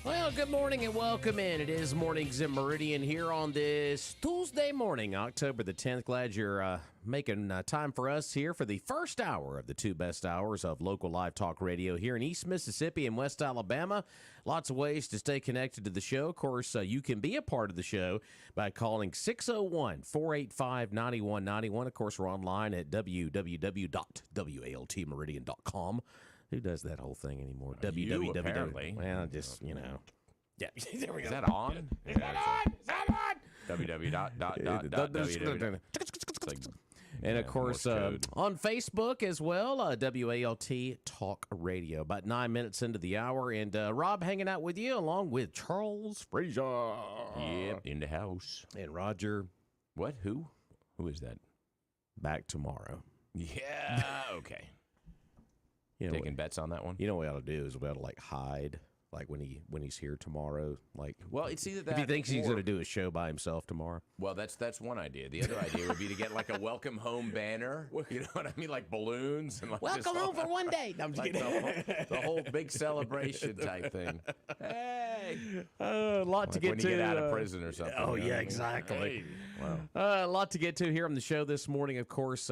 Well, good morning and welcome in. It is Mornings in Meridian here on this Tuesday morning, October the 10th. Glad you're making time for us here for the first hour of the two best hours of local live talk radio here in East Mississippi and West Alabama. Lots of ways to stay connected to the show. Of course, you can be a part of the show by calling 601-485-9191. Of course, we're online at www.waltmeridian.com. Who does that whole thing anymore? Apparently. Well, just, you know. Yeah, there we go. Is that on? Is that on? Is that on? www. And of course, on Facebook as well, WALT Talk Radio. About 9 minutes into the hour, and Rob hanging out with you along with Charles Frazier. Yep, in the house. And Roger. What? Who? Who is that? Back tomorrow. Yeah, okay. Taking bets on that one? You know what we ought to do is we ought to hide. Like when he's here tomorrow, well, it's either that if he thinks he's going to do a show by himself tomorrow. Well, that's one idea. The other idea would be to get a welcome home banner. You know what I mean, like balloons and welcome home for one day. No, I'm just kidding. The whole big celebration type thing. Hey, a lot to get when to. You get out of prison or something. Oh yeah, exactly. Hey. Wow. A lot to get to here on the show this morning. Of course.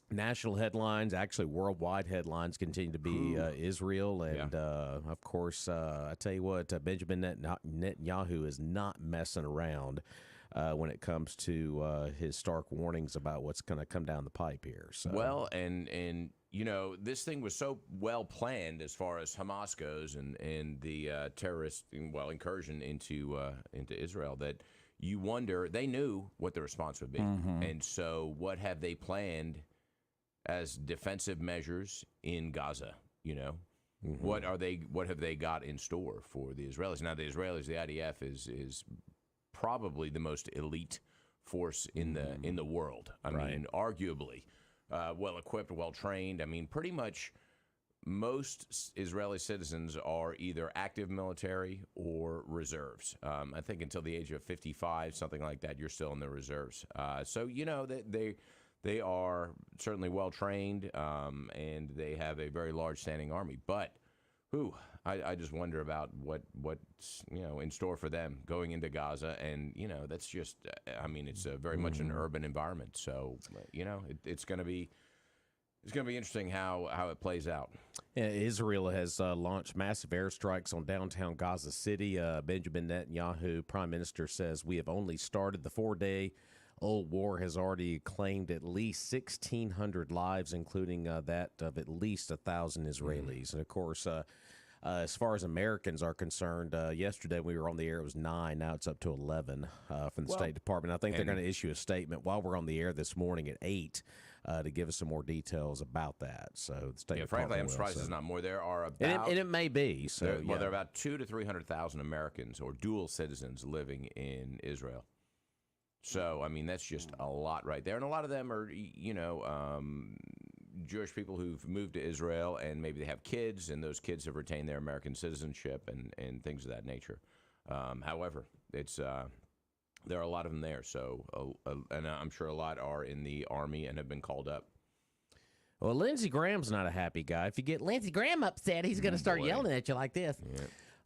National headlines, actually worldwide headlines, continue to be Israel. And, of course, I tell you what, Benjamin Netanyahu is not messing around when it comes to his stark warnings about what's going to come down the pipe here. So. Well, and you know, this thing was so well planned as far as Hamas goes and the terrorist, incursion into Israel that you wonder, they knew what the response would be. Mm-hmm. And so what have they planned as defensive measures in Gaza? You know, mm-hmm. What have they got in store for the Israelis? Now, the Israelis, the IDF is probably the most elite force in the world. I mean, arguably well equipped, well trained. I mean, pretty much most Israeli citizens are either active military or reserves. I think until the age of 55, something like that, you're still in the reserves. So you know that they are certainly well trained, and they have a very large standing army. But I just wonder about what's in store for them going into Gaza, and that's just it's very much an urban environment. So it's going to be interesting how it plays out. Yeah, Israel has launched massive airstrikes on downtown Gaza City. Benjamin Netanyahu, Prime Minister, says we have only started. The 4-day-old war has already claimed at least 1,600 lives, including that of at least 1,000 Israelis. And, of course, as far as Americans are concerned, yesterday we were on the air, it was 9. Now it's up to 11 from the State Department. I think they're going to issue a statement while we're on the air this morning at 8 to give us some more details about that. So the State Department frankly, I'm surprised there's not more. There are about... And it may be. So, there are about 200,000 to 300,000 Americans or dual citizens living in Israel. So, that's just a lot right there. And a lot of them are, Jewish people who've moved to Israel, and maybe they have kids, and those kids have retained their American citizenship and things of that nature. However, it's there are a lot of them there. So, and I'm sure a lot are in the Army and have been called up. Well, Lindsey Graham's not a happy guy. If you get Lindsey Graham upset, he's going to start yelling at you like this.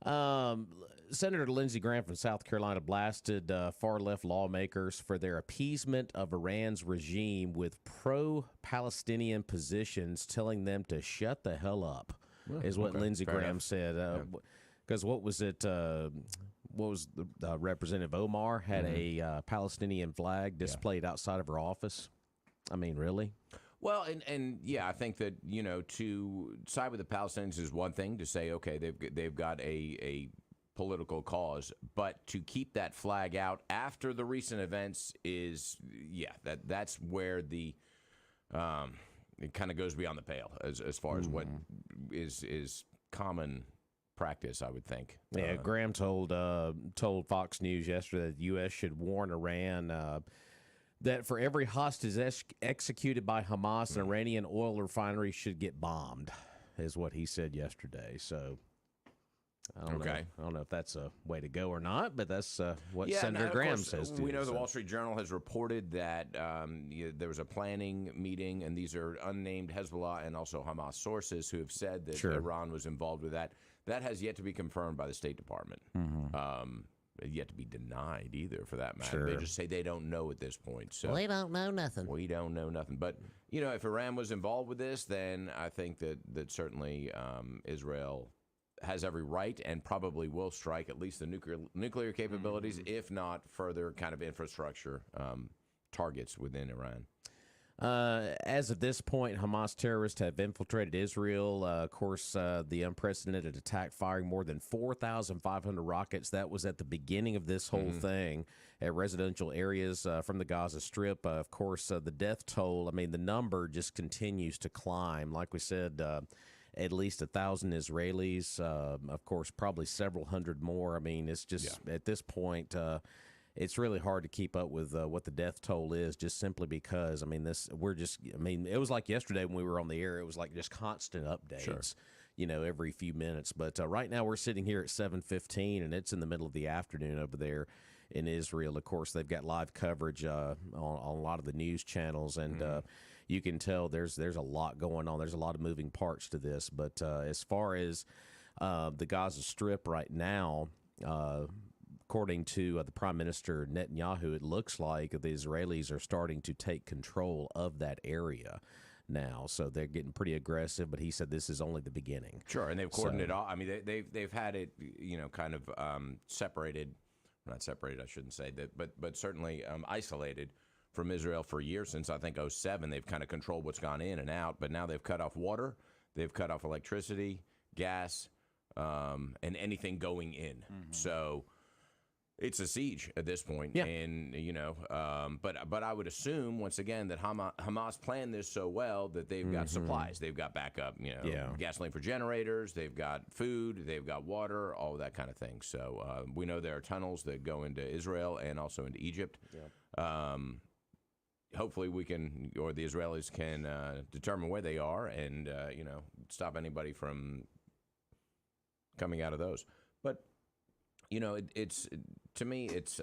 Yeah. Senator Lindsey Graham from South Carolina blasted far-left lawmakers for their appeasement of Iran's regime with pro-Palestinian positions, telling them to shut the hell up, is what Lindsey Graham said. Because what was it? What was the Representative Omar had a Palestinian flag displayed outside of her office? I mean, really? Well, and yeah, I think that to side with the Palestinians is one thing. To say, okay, they've got a political cause, but to keep that flag out after the recent events is that's where the it kind of goes beyond the pale as far as what is common practice, I would think. Yeah, Graham told Fox News yesterday that the U.S. should warn Iran that for every hostage executed by Hamas, an Iranian oil refinery should get bombed, is what he said yesterday. So I don't know. I don't know if that's a way to go or not, but that's what Senator Graham says too. We know the Wall Street Journal has reported that there was a planning meeting, and these are unnamed Hezbollah and also Hamas sources who have said that Iran was involved with that. that has yet to be confirmed by the State Department. Yet to be denied either, for that matter. They just say they don't know at this point. So we don't know nothing. We don't know nothing. But if Iran was involved with this, then I think that certainly Israel has every right and probably will strike at least the nuclear capabilities, if not further kind of infrastructure targets within Iran. As of this point, Hamas terrorists have infiltrated Israel. Of course, the unprecedented attack firing more than 4,500 rockets. That was at the beginning of this whole thing at residential areas from the Gaza Strip. Of course, the death toll, I mean, the number just continues to climb. Like we said, at least 1,000 Israelis, of course, probably several hundred more. I mean, it's just at this point, it's really hard to keep up with what the death toll is, just simply because, I mean, it was like yesterday when we were on the air, it was like just constant updates, every few minutes. But right now we're sitting here at 7:15, and it's in the middle of the afternoon over there in Israel. Of course, they've got live coverage on a lot of the news channels, and you can tell there's a lot going on. There's a lot of moving parts to this. But as far as the Gaza Strip right now, according to the Prime Minister Netanyahu, it looks like the Israelis are starting to take control of that area now. So they're getting pretty aggressive, but he said this is only the beginning. Sure, and they've cordoned it off. I mean, they've had it, kind of separated. Not separated, I shouldn't say that, but certainly isolated from Israel for years. Since I think 2007, they've kind of controlled what's gone in and out. But now they've cut off water, they've cut off electricity, gas, and anything going in. So it's a siege at this point. And but I would assume once again that Hamas planned this so well that they've got supplies, they've got backup, gasoline for generators, they've got food, they've got water, all that kind of thing. So we know there are tunnels that go into Israel and also into Egypt. Hopefully we can, or the Israelis can determine where they are and stop anybody from coming out of those. But it's to me, it's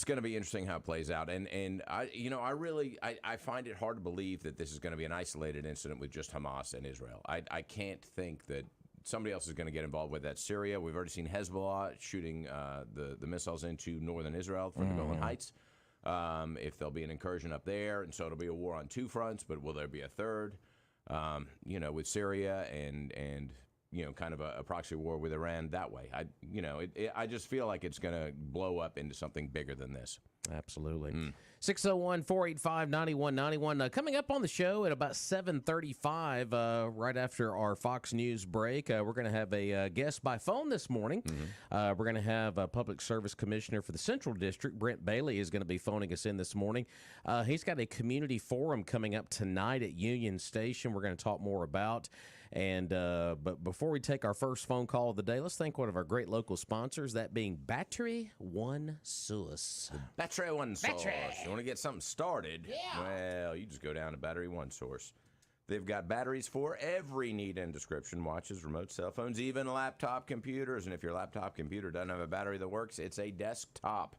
going to be interesting how it plays out, and I find it hard to believe that this is going to be an isolated incident with just Hamas and Israel. I can't think that somebody else is going to get involved with that. Syria, we've already seen Hezbollah shooting the missiles into northern Israel from the Golan Heights. If there'll be an incursion up there, and so it'll be a war on two fronts, but will there be a third? With Syria and kind of a proxy war with Iran that way. I just feel like it's going to blow up into something bigger than this. Absolutely. 601-485-9191. Coming up on the show at about 7:35, right after our Fox News break, we're going to have a guest by phone this morning. We're going to have a Public Service Commissioner for the Central District, Brent Bailey, is going to be phoning us in this morning. He's got a community forum coming up tonight at Union Station we're going to talk more about. And but before we take our first phone call of the day, let's thank one of our great local sponsors, that being Battery One Source. Battery One Source. You want to get something started? Yeah. Well, you just go down to Battery One Source. They've got batteries for every need and description: watches, remote cell phones, even laptop computers. And if your laptop computer doesn't have a battery that works, it's a desktop.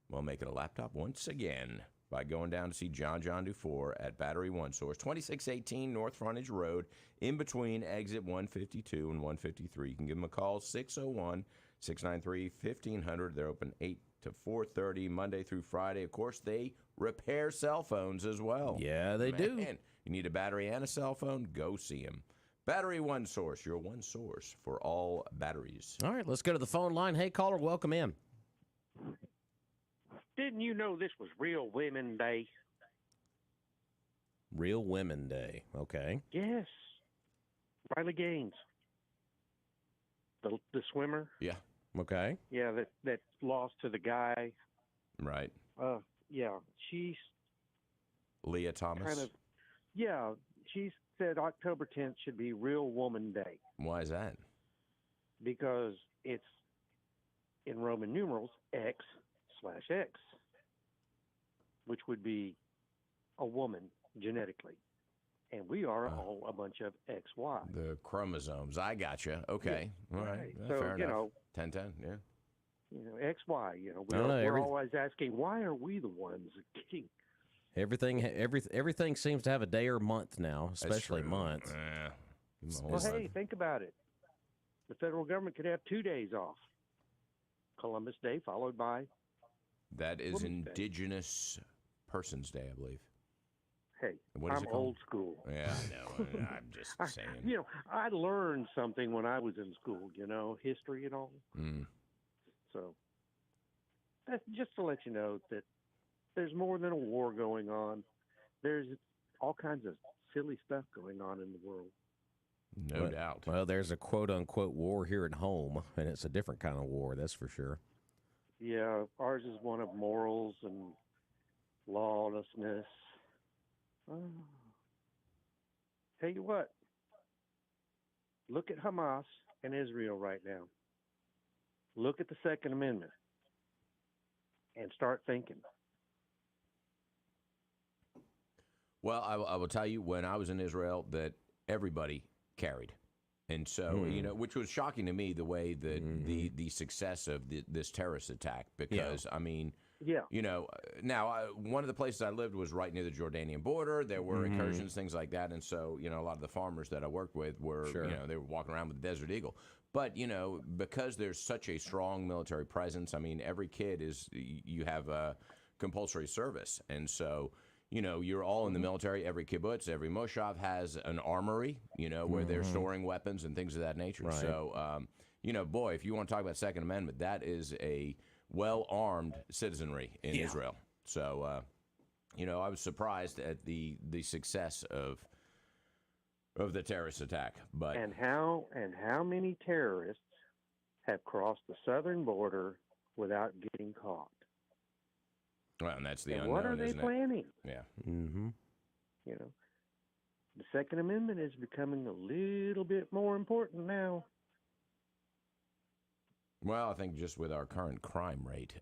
Well, make it a laptop once again by going down to see John Dufour at Battery One Source, 2618 North Frontage Road, in between exit 152 and 153. You can give them a call, 601-693-1500. They're open 8 to 4:30, Monday through Friday. Of course, they repair cell phones as well. Yeah, they do. You need a battery and a cell phone? Go see them. Battery One Source, your one source for all batteries. All right, let's go to the phone line. Hey, caller, welcome in. Didn't you know this was Real Women Day? Real Women Day. Okay. Yes. Riley Gaines, the swimmer. Yeah. Okay. Yeah, that lost to the guy. Right. Yeah, she's Leah Thomas. kind of. Yeah, she said October 10th should be Real Woman Day. Why is that? Because it's in Roman numerals X/X, which would be a woman genetically. And we are all a bunch of XY. The chromosomes. I gotcha. Okay. Yeah. All right. So, fair enough. 10-10, yeah. XY, we're always asking, why are we the ones getting... Everything seems to have a day or month now, especially month. Well, hey, think about it. The federal government could have 2 days off. Columbus Day followed by. That is Women's Day. Indigenous Persons Day, I believe. Hey, What is I'm it called? old school. Yeah, I know. I'm just saying. You know, I learned something when I was in school, you know, history and all. Mm. So that's just to let you know that there's more than a war going on. There's all kinds of silly stuff going on in the world. No doubt. Well, there's a quote-unquote war here at home, and it's a different kind of war, that's for sure. Yeah, ours is one of morals and lawlessness. Tell you what, look at Hamas and Israel right now. Look at the Second Amendment and start thinking. Well, I will tell you, when I was in Israel, that everybody carried. And so, you know, which was shocking to me, the way that the success of this terrorist attack, because, I mean, you know, now, one of the places I lived was right near the Jordanian border. There were incursions, things like that. And so, you know, a lot of the farmers that I worked with were, you know, they were walking around with the Desert Eagle. But, you know, because there's such a strong military presence, I mean, every kid you have a compulsory service. And so, you know, you're all in the military. Every kibbutz, every moshav has an armory, you know, where they're storing weapons and things of that nature. Right. So, you know, boy, if you want to talk about Second Amendment, that is a well-armed citizenry in Israel. So, you know, I was surprised at the success of the terrorist attack. But And how many terrorists have crossed the southern border without getting caught? well, and that's the And unknown, what are they isn't it? planning? Yeah. Mm-hmm. You know, the Second Amendment is becoming a little bit more important now. Well, I think just with our current crime rate,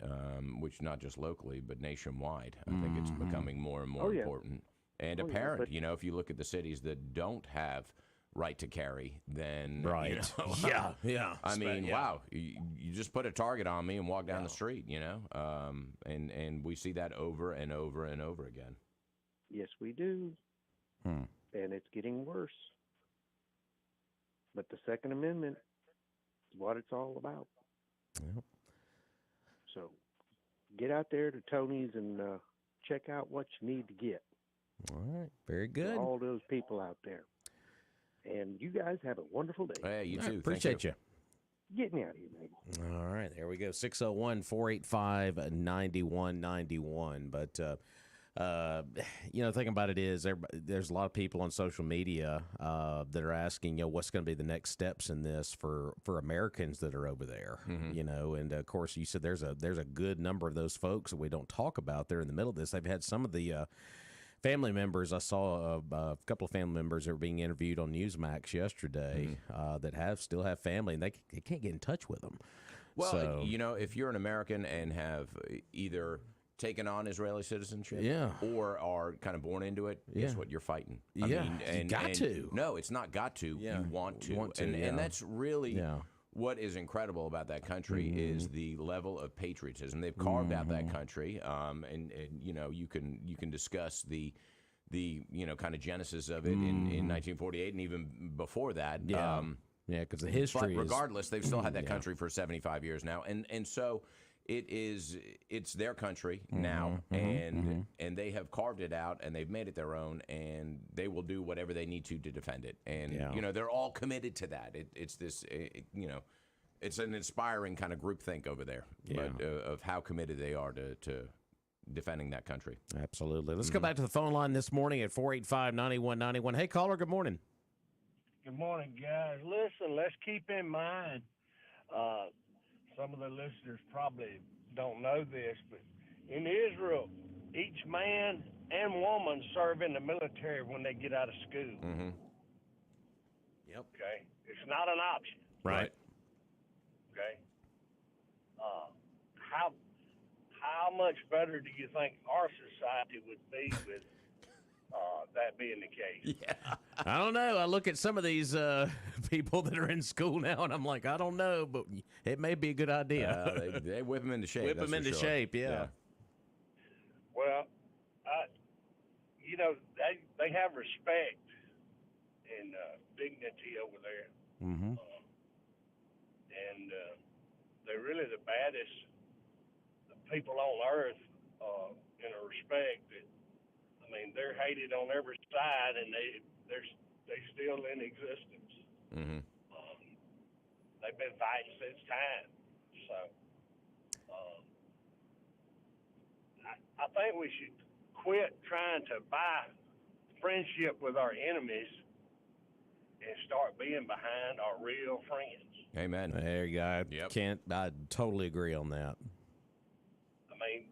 which not just locally but nationwide, I think it's becoming more and more important and apparent. but- You know, if you look at the cities that don't have right to carry, then Right. you know, yeah. I mean, wow, you just put a target on me and walk down the street, you know, and we see that over and over and over again. Yes, we do. And it's getting worse. But the Second Amendment is what it's all about. Yep. So get out there to Tony's and check out what you need to get. All right. Very For good. all those people out there. And you guys have a wonderful day. Hey, you All right, too. appreciate you. Get me out of here, baby. All right, there we go. 601-485-9191. But, you know, the thing about it is there's a lot of people on social media that are asking, you know, what's going to be the next steps in this for Americans that are over there, you know. And, of course, you said there's a good number of those folks that we don't talk about. They're in the middle of this. They've had some of the family members. I saw a couple of family members that were being interviewed on Newsmax yesterday that still have family, and they can't get in touch with them. Well, So- you know, if you're an American and have either taken on Israeli citizenship or are kind of born into it, guess what? You're fighting. I mean, you got to. No, it's not got to. You want to. And that's really what is incredible about that country is the level of patriotism. They've carved out that country, and you know, you can discuss the you know, kind of genesis of it in 1948 and even before that. Yeah, because the history But regardless, they've still had that country for 75 years now, and so it's their country now, and they have carved it out and they've made it their own, and they will do whatever they need to defend it. And you know, they're all committed to that. It's this you know, it's an inspiring kind of groupthink over there, but of how committed they are to defending that country. Absolutely. Let's go back to the phone line this morning at 485-9191. Hey, caller, good morning. Good morning, guys. Listen, let's keep in mind, some of the listeners probably don't know this, but in Israel, each man and woman serve in the military when they get out of school. Yep. Okay? It's not an option. Right. Okay? How much better do you think our society would be with that being the case? Yeah. I don't know. I look at some of these people that are in school now, and I'm like, I don't know, but it may be a good idea. They whip them into shape. Whip them into shape, yeah. Well, you know, they have respect and dignity over there. Mm-hmm. And they're really the baddest people on earth in a respect that, I mean, they're hated on every side, and they're still in existence. Mm-hmm. They've been fighting since time. So I think we should quit trying to buy friendship with our enemies and start being behind our real friends. Amen. There you go. Yep. I totally agree on that. I mean,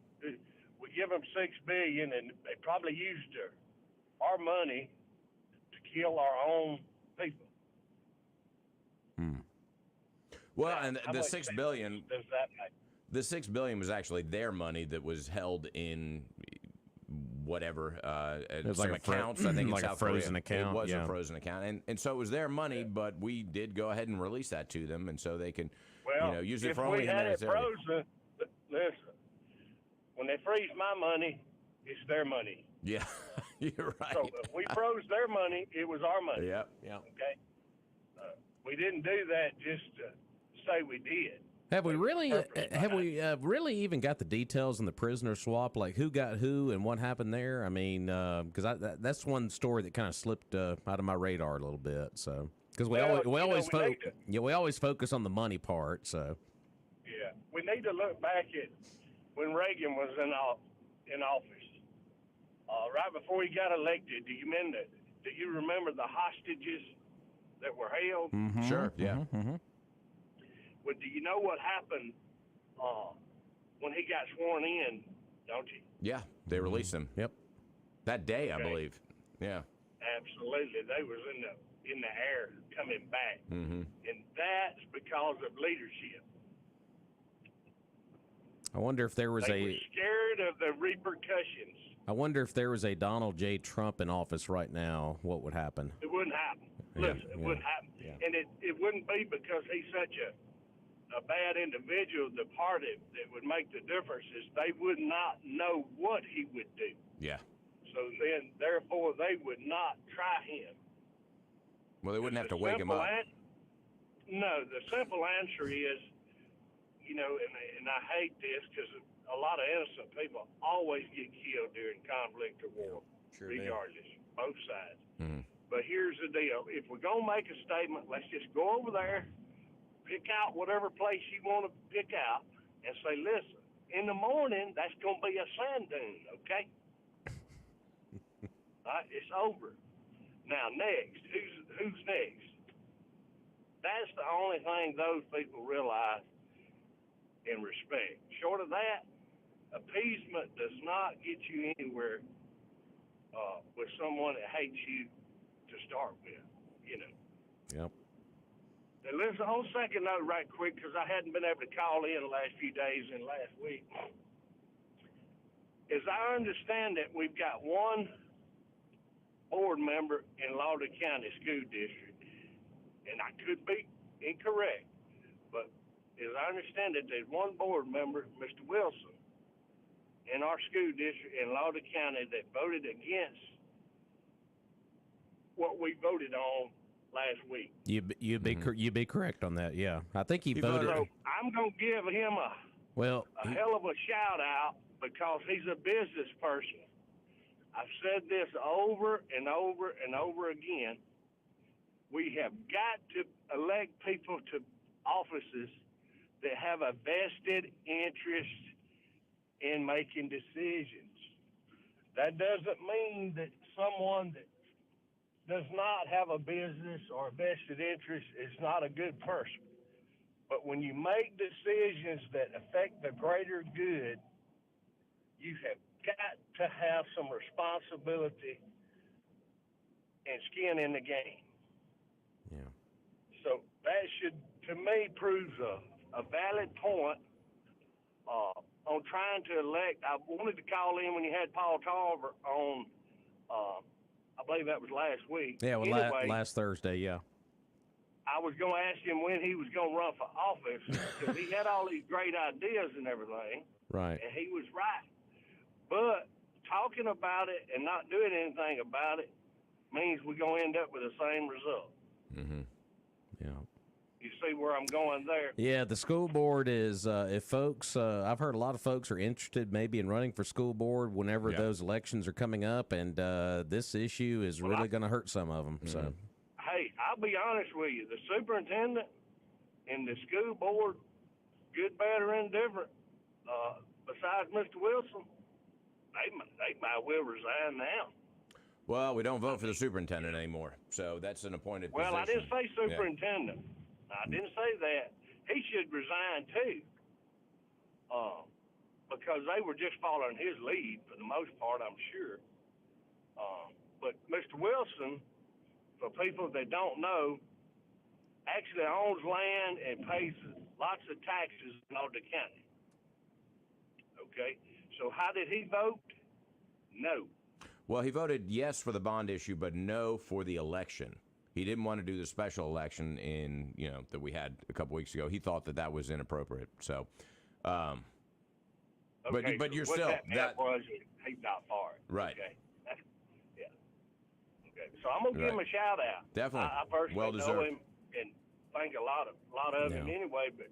we give them $6 billion, and they probably used our money to kill our own people. Well, Now, and how the much $6 sense billion. does that make? The $6 billion was actually their money that was held in whatever It was some like accounts. I think in like a South frozen Korea. account, It was yeah. a frozen account, and so it was their money. But we did go ahead and release that to them, and so they can, Well, use it if for we only had it humanitarian. frozen, listen, when they freeze my money, it's their money. Yeah, you're right. So if we froze their money, it was our money. Yep. Okay? We didn't do that just to say we did. Have we really? Purpose Have behind we really even got the details on the prisoner swap? Like who got who and what happened there? I mean, because that's one story that kind of slipped out of my radar a little bit. So because we always focus on the money part. So Yeah, we need to look back at when Reagan was in office. Right before he got elected, do you remember the hostages that were held? Sure. Yeah. Well, do you know what happened when he got sworn in? Don't you? Yeah. They released him. Yep. That day, I Okay. believe. Yeah. Absolutely, they was in the air coming back, Mm-hmm. and that's because of leadership. I wonder if there was They were scared of the repercussions. I wonder if there was a Donald J. Trump in office right now, what would happen? It wouldn't happen. Listen, it wouldn't happen, and it wouldn't be because he's such a bad individual. The part that would make the difference is they would not know what he would do. Yeah. So then, therefore, they would not try him. Well, they wouldn't have to wake him up. No, the simple answer is, and I hate this because a lot of innocent people always get killed during conflict or war, regardless, both sides. Mm-hmm. But here's the deal. If we're going to make a statement, let's just go over there, pick out whatever place you want to pick out, and say, listen, in the morning, that's going to be a sand dune, okay? All right, it's over. Now, next, who's next? That's the only thing those people realize and respect. Short of that, appeasement does not get you anywhere with someone that hates you to start with, Yep. And listen, on second note right quick, because I hadn't been able to call in the last few days and last week. As I understand it, we've got one board member in Lauder County School District, and I could be incorrect, but as I understand it, there's one board member, Mr. Wilson, in our school district in Lauder County that voted against what we voted on last week. You'd be correct on that. Yeah, I think he voted. So I'm gonna give him a hell of a shout out because he's a business person. I've said this over and over and over again. We have got to elect people to offices that have a vested interest in making decisions. That doesn't mean that someone that does not have a business or a vested interest is not a good person. But when you make decisions that affect the greater good, you have got to have some responsibility and skin in the game. Yeah. So that should, to me, proves a valid point on trying to elect. I wanted to call in when you had Paul Tarver on, I believe that was last week. Yeah, well, anyway, last Thursday, yeah. I was going to ask him when he was going to run for office because he had all these great ideas and everything. Right. And he was right. But talking about it and not doing anything about it means we're going to end up with the same result. Mm-hmm. Yeah. You see where I'm going there? Yeah, the school board is, if folks, I've heard a lot of folks are interested maybe in running for school board whenever those elections are coming up, and this issue is really going to hurt some of them. So, hey, I'll be honest with you. The superintendent and the school board, good, bad, or indifferent, besides Mr. Wilson, they might well resign now. Well, we don't vote for the superintendent anymore, so that's an appointed Well, position. I didn't say superintendent. I didn't say that. He should resign too, because they were just following his lead for the most part, I'm sure. But Mr. Wilson, for people that don't know, actually owns land and pays lots of taxes in Alder County. Okay, so how did he vote? No. Well, he voted yes for the bond issue, but no for the election. He didn't want to do the special election that we had a couple weeks ago. He thought that was inappropriate. So, okay, but you're what still that was he's not for it. Right. Okay. Yeah. Okay. So I'm gonna give him a shout out. Definitely. I personally Well know deserved. him and think a lot of him anyway. But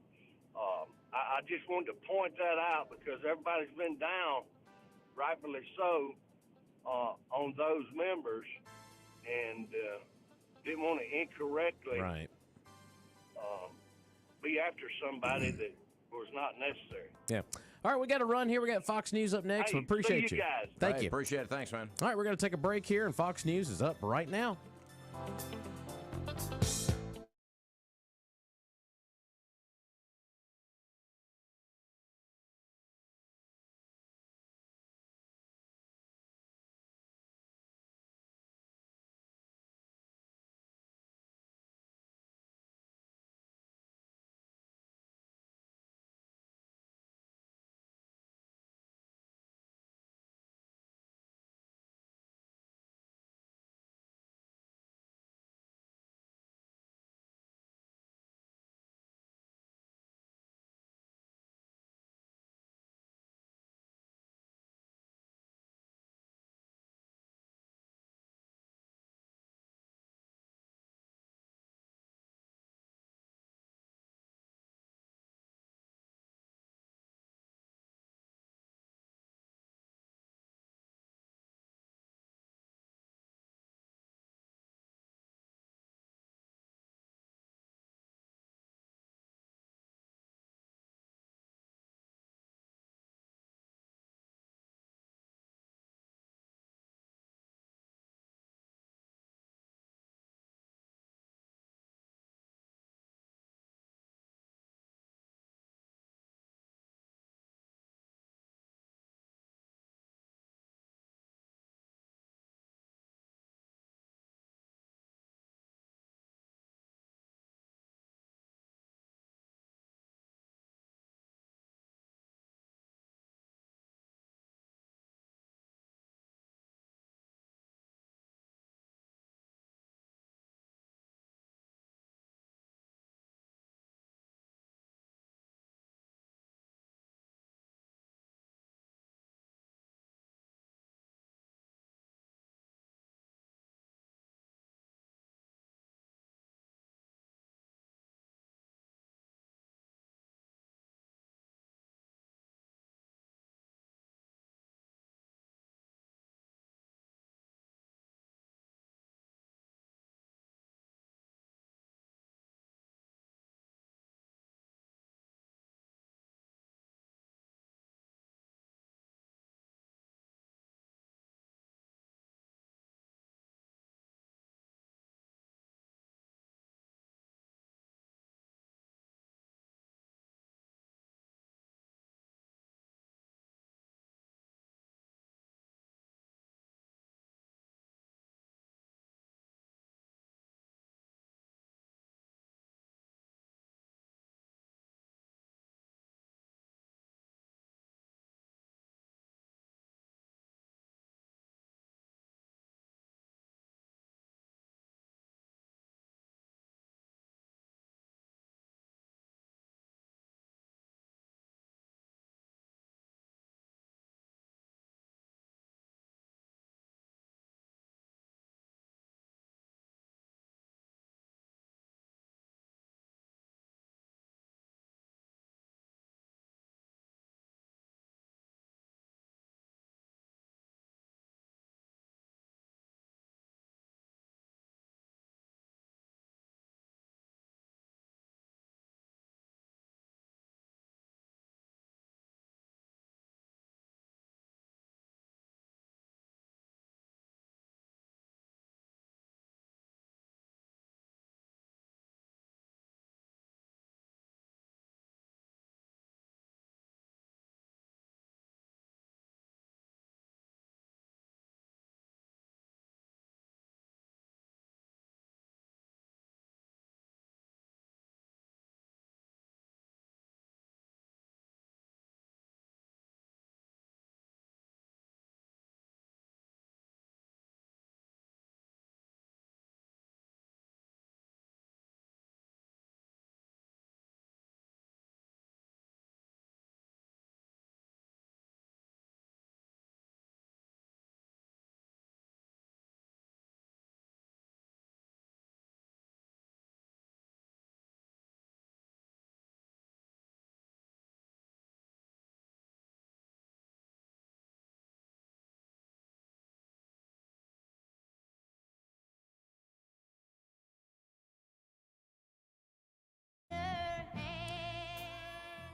I just wanted to point that out because everybody's been down, rightfully so, on those members, and didn't want to incorrectly be after somebody that was not necessary. yeah. All right, we got to run here. We got Fox News up next. Hey, We appreciate see you guys. Thank you. Appreciate it. Thanks, man. All right, we're going to take a break here, and Fox News is up right now.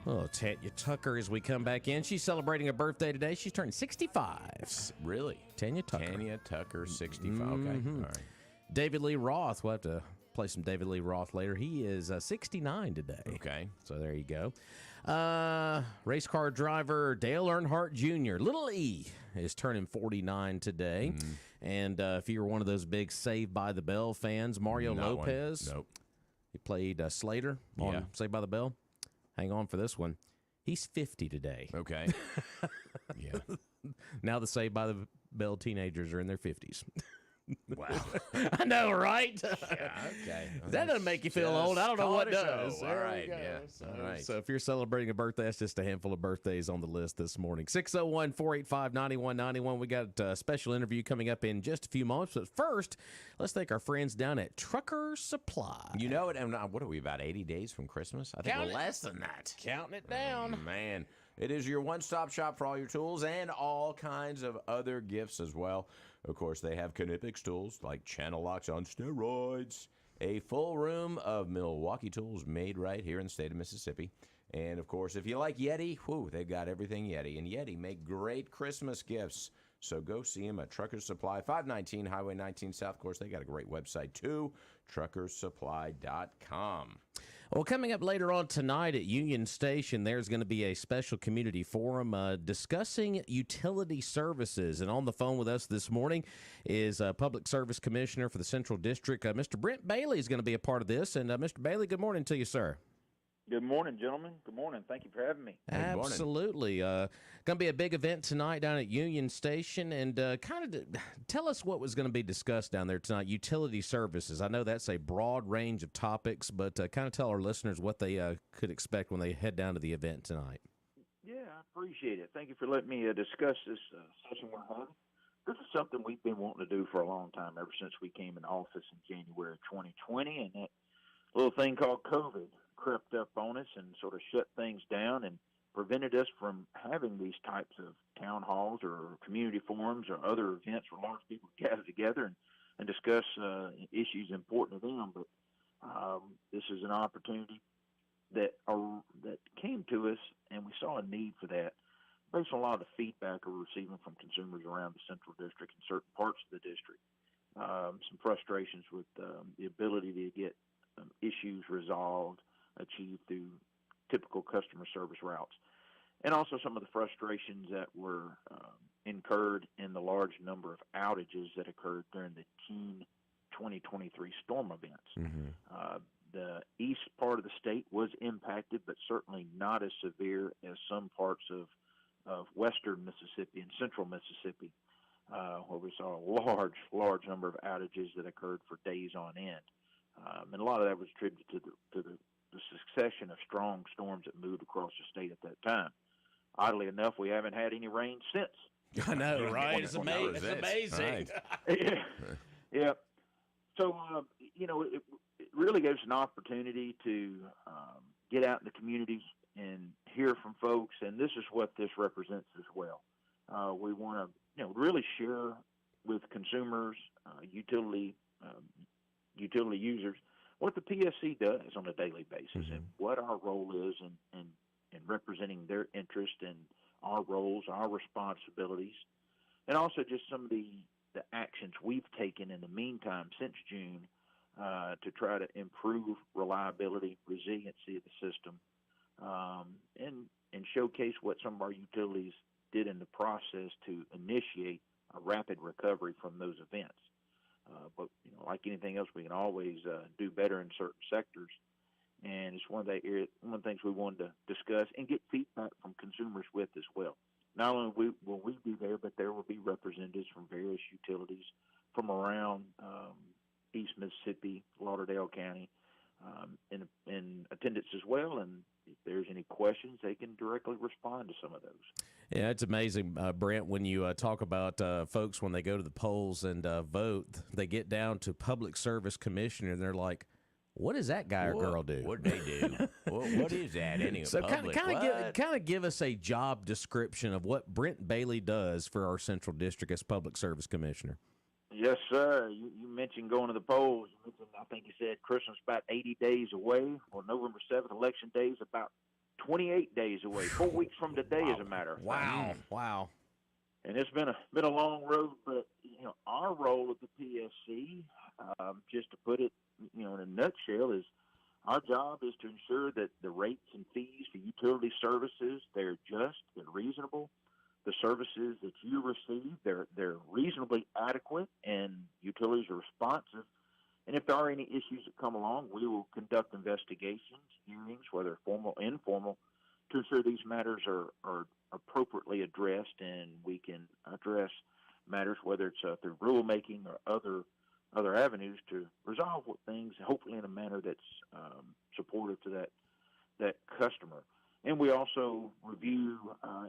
Oh, Tanya Tucker, as we come back in, she's celebrating a birthday today. She's turning 65. Really? Tanya Tucker. Tanya Tucker, 65. Okay. All right. David Lee Roth. We'll have to play some David Lee Roth later. He is 69 today. Okay. So there you go. Race car driver Dale Earnhardt Jr., Little E, is turning 49 today. And if you're one of those big Saved by the Bell fans, Mario Not one. Lopez, Nope. he played Slater on Saved by the Bell. Hang on for this one. He's 50 today. Okay. Yeah. Now the Saved by the Bell teenagers are in their 50s. Wow. I know, right? Okay. That doesn't make you feel old. I don't know what does. All There we right. go. Yeah. So, All right. so if you're celebrating a birthday, that's just a handful of birthdays on the list this morning. 601-485-9191. We got a special interview coming up in just a few moments. But first, let's thank our friends down at Trucker Supply. You know it. And what are we, about 80 days from Christmas? I think Count we're it. less than that. Counting it down. Man, it is your one-stop shop for all your tools and all kinds of other gifts as well. Of course, they have Knipex tools like channel locks on steroids, a full room of Milwaukee tools made right here in the state of Mississippi. And, of course, if you like Yeti, they've got everything Yeti. And Yeti make great Christmas gifts. So go see them at Truckers Supply, 519 Highway 19 South. Of course, they got a great website, too, truckersupply.com. Well, coming up later on tonight at Union Station, there's going to be a special community forum discussing utility services. And on the phone with us this morning is Public Service Commissioner for the Central District. Mr. Brent Bailey is going to be a part of this. And Mr. Bailey, good morning to you, sir. Good morning, gentlemen. Good morning. Thank you for having me. Absolutely. Going to be a big event tonight down at Union Station. And tell us what was going to be discussed down there tonight, utility services. I know that's a broad range of topics, but kind of tell our listeners what they could expect when they head down to the event tonight. Yeah, I appreciate it. Thank you for letting me discuss this session we're having. This is something we've been wanting to do for a long time, ever since we came in office in January of 2020, and that little thing called COVID crept up on us and sort of shut things down and prevented us from having these types of town halls or community forums or other events where large people gather together and discuss issues important to them. But this is an opportunity that came to us, and we saw a need for that based on a lot of the feedback we're receiving from consumers around the Central District and certain parts of the district. Some frustrations with the ability to get issues resolved, achieved through typical customer service routes, and also some of the frustrations that were incurred in the large number of outages that occurred during the teen 2023 storm events. The east part of the state was impacted, but certainly not as severe as some parts of western Mississippi and central Mississippi, where we saw a large number of outages that occurred for days on end. And a lot of that was attributed to the succession of strong storms that moved across the state at that time. Oddly enough, we haven't had any rain since. I know, right? It's amazing. It's amazing. Right. Yeah. So, it really gives an opportunity to get out in the communities and hear from folks, and this is what this represents as well. We want to, really share with consumers, utility users, what the PSC does on a daily basis and what our role is in representing their interest in our roles, our responsibilities, and also just some of the actions we've taken in the meantime since June to try to improve reliability, resiliency of the system, and showcase what some of our utilities did in the process to initiate a rapid recovery from those events. But like anything else, we can always do better in certain sectors, and it's one of the things we wanted to discuss and get feedback from consumers with as well. Not only will we be there, but there will be representatives from various utilities from around East Mississippi, Lauderdale County, in attendance as well. And if there's any questions, they can directly respond to some of those. Yeah, it's amazing, Brent, when you talk about folks when they go to the polls and vote, they get down to Public Service Commissioner, and they're like, what does that guy or girl do? What do they do? what is that anyway? So kind of give us a job description of what Brent Bailey does for our Central District as Public Service Commissioner. Yes, sir. You mentioned going to the polls. I think you said Christmas about 80 days away. Well, November 7th, Election Day is about 28 days away, 4 weeks from today, as a matter of fact. Wow. Wow. And it's been a long road, but our role at the PSC, just to put it in a nutshell, is our job is to ensure that the rates and fees for utility services, they're just, they're reasonable. The services that you receive, they're reasonably adequate, and utilities are responsive. And if there are any issues that come along, we will conduct investigations, hearings, whether formal or informal, to ensure these matters are appropriately addressed, and we can address matters, whether it's through rulemaking or other avenues, to resolve things, hopefully in a manner that's supportive to that customer. And we also review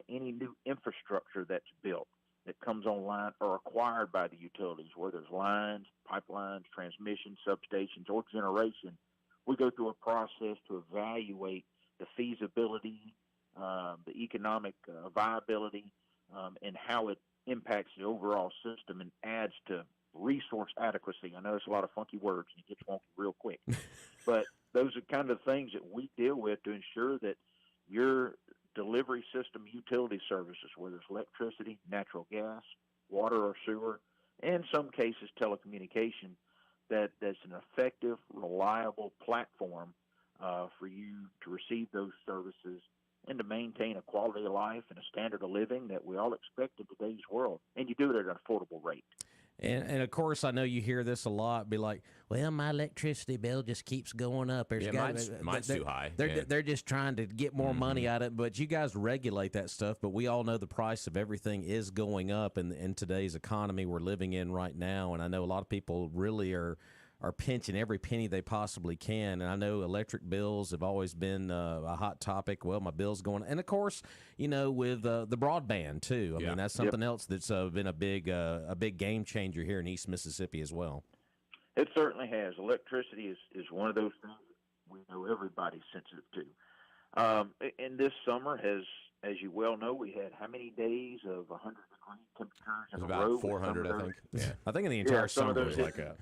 any new infrastructure that's built, that comes online or acquired by the utilities, whether it's lines, pipelines, transmission, substations, or generation. We go through a process to evaluate the feasibility, the economic viability, and how it impacts the overall system and adds to resource adequacy. I know there's a lot of funky words, and it gets wonky real quick. But those are kind of things that we deal with to ensure that your delivery system utility services, whether it's electricity, natural gas, water or sewer, and in some cases telecommunication, that's an effective, reliable platform for you to receive those services and to maintain a quality of life and a standard of living that we all expect in today's world. And you do it at an affordable rate. And of course, I know you hear this a lot. Be like, well, my electricity bill just keeps going up. Mine's too high. They're just trying to get more money out of it. But you guys regulate that stuff. But we all know the price of everything is going up in today's economy we're living in right now. And I know a lot of people really are pinching every penny they possibly can. And I know electric bills have always been a hot topic. Well, my bill's going, and of course, with the broadband too. I mean, that's something else that's been a big game changer here in East Mississippi as well. It certainly has. Electricity is one of those things we know everybody's sensitive to. And this summer has, as you well know, we had how many days of 100-degree temperatures in a row? About 400, I think. Yeah, I think in the entire summer was like that.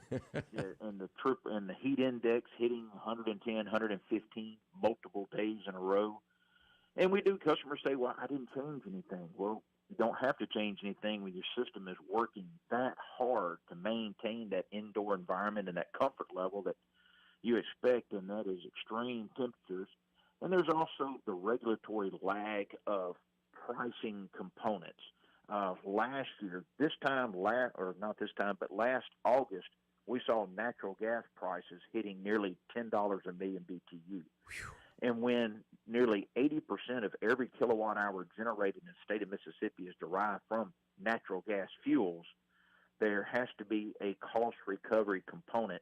And the heat index hitting 110, 115 multiple days in a row. And we do. Customers say, "Well, I didn't change anything." Well, you don't have to change anything when your system is working that hard to maintain that indoor environment and that comfort level that you expect, and that is extreme temperatures. And there's also the regulatory lag of pricing components. Last year, last August, we saw natural gas prices hitting nearly $10 a million BTU. And when nearly 80% of every kilowatt hour generated in the state of Mississippi is derived from natural gas fuels, there has to be a cost recovery component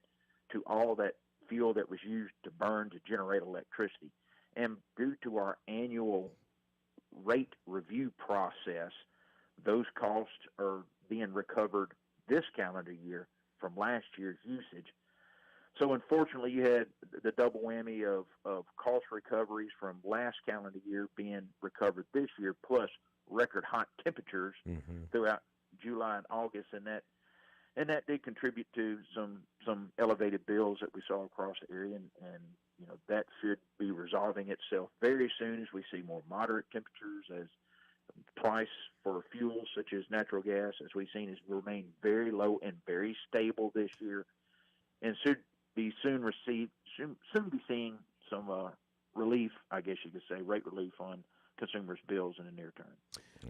to all that fuel that was used to burn to generate electricity. And due to our annual rate review process, those costs are being recovered this calendar year from last year's usage. So unfortunately, you had the double whammy of cost recoveries from last calendar year being recovered this year, plus record hot temperatures throughout July and August, and that did contribute to some elevated bills that we saw across the area, and that should be resolving itself very soon as we see more moderate temperatures, as price for fuels such as natural gas, as we've seen, has remained very low and very stable this year, and should be soon be seeing some relief, I guess you could say, rate relief on consumers' bills in the near term.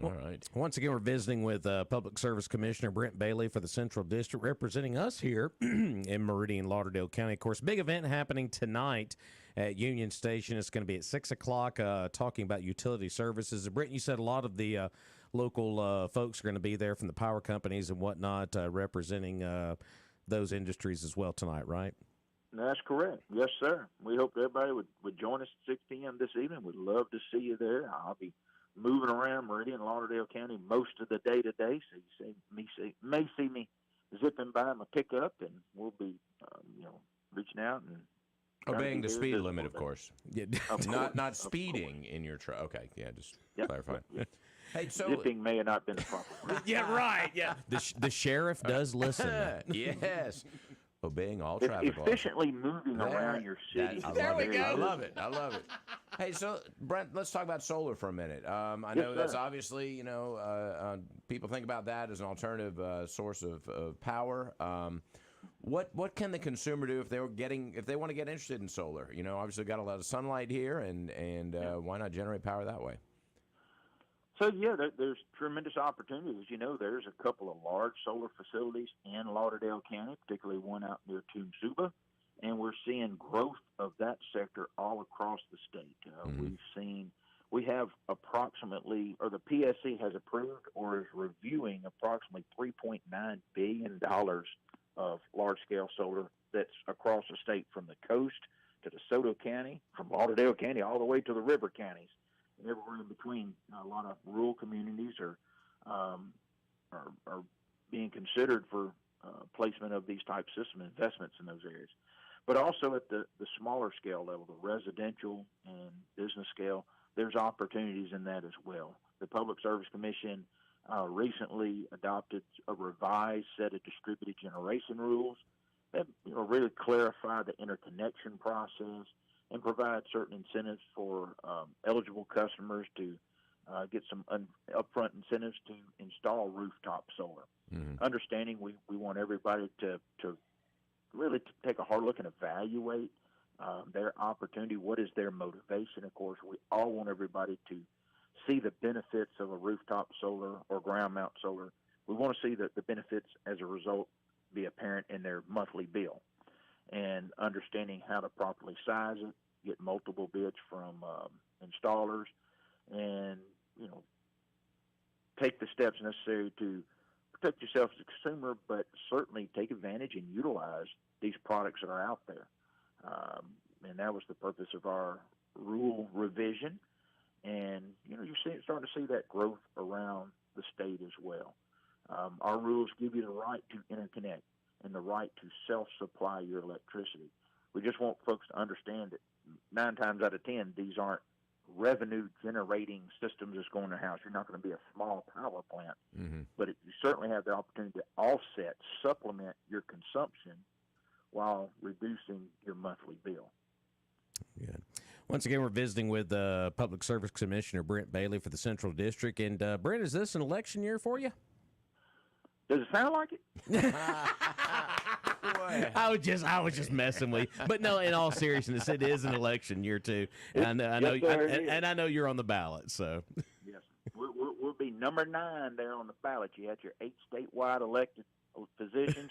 All right. Once again, we're visiting with Public Service Commissioner Brent Bailey for the Central District, representing us here in Meridian, Lauderdale County. Of course, big event happening tonight at Union Station. It's going to be at 6 o'clock, talking about utility services. Brent, you said a lot of the local folks are going to be there from the power companies and whatnot, representing those industries as well tonight, right? That's correct. Yes, sir. We hope everybody would join us at 6 p.m. this evening. We'd love to see you there. I'll be moving around Meridian, Lauderdale County most of the day today, so you may see me zipping by my pickup, and we'll be, reaching out and obeying the speed limit, of course. Yeah. Not speeding in your truck. Okay, yeah, just clarifying. Yep. Hey, so zipping may have not been the proper word. Yeah, right. Yeah, the sheriff does listen. Yes. Obeying all It's traffic laws. efficiently moving around your city. I There love we it. go. I love it. I love it. Hey, so Brent, let's talk about solar for a minute. I Yes, know that's sir. obviously, people think about that as an alternative source of power. What can the consumer do if they want to get interested in solar? Obviously got a lot of sunlight here, and why not generate power that way? So yeah, there's tremendous opportunities. There's a couple of large solar facilities in Lauderdale County, particularly one out near Toomsuba, and we're seeing growth of that sector all across the state. We have approximately, or the PSC has approved or is reviewing approximately $3.9 billion of large-scale solar that's across the state, from the coast to DeSoto County, from Lauderdale County all the way to the river counties. Everywhere in between. A lot of rural communities are being considered for placement of these type system investments in those areas. But also at the smaller scale level, the residential and business scale, there's opportunities in that as well. The Public Service Commission recently adopted a revised set of distributed generation rules that really clarify the interconnection process and provide certain incentives for eligible customers to get some upfront incentives to install rooftop solar. Mm-hmm. Understanding we want everybody to really take a hard look and evaluate their opportunity. What is their motivation? Of course, we all want everybody to see the benefits of a rooftop solar or ground mount solar. We want to see the benefits as a result be apparent in their monthly bill. And understanding how to properly size it, get multiple bids from installers, and take the steps necessary to protect yourself as a consumer, but certainly take advantage and utilize these products that are out there. And that was the purpose of our rule revision. And you're starting to see that growth around the state as well. Our rules give you the right to interconnect and the right to self-supply your electricity. We just want folks to understand that 9 times out of 10, these aren't revenue-generating systems that's going to house. You're not going to be a small power plant, but you certainly have the opportunity to offset, supplement your consumption while reducing your monthly bill. Good. Once again, we're visiting with Public Service Commissioner Brent Bailey for the Central District. And Brent, is this an election year for you? Does it sound like it? I was just messing with you. But no, in all seriousness, it is an election year too. And I know, and I know you're on the ballot. So yes, we'll be number 9 there on the ballot. You had your 8 statewide elected positions,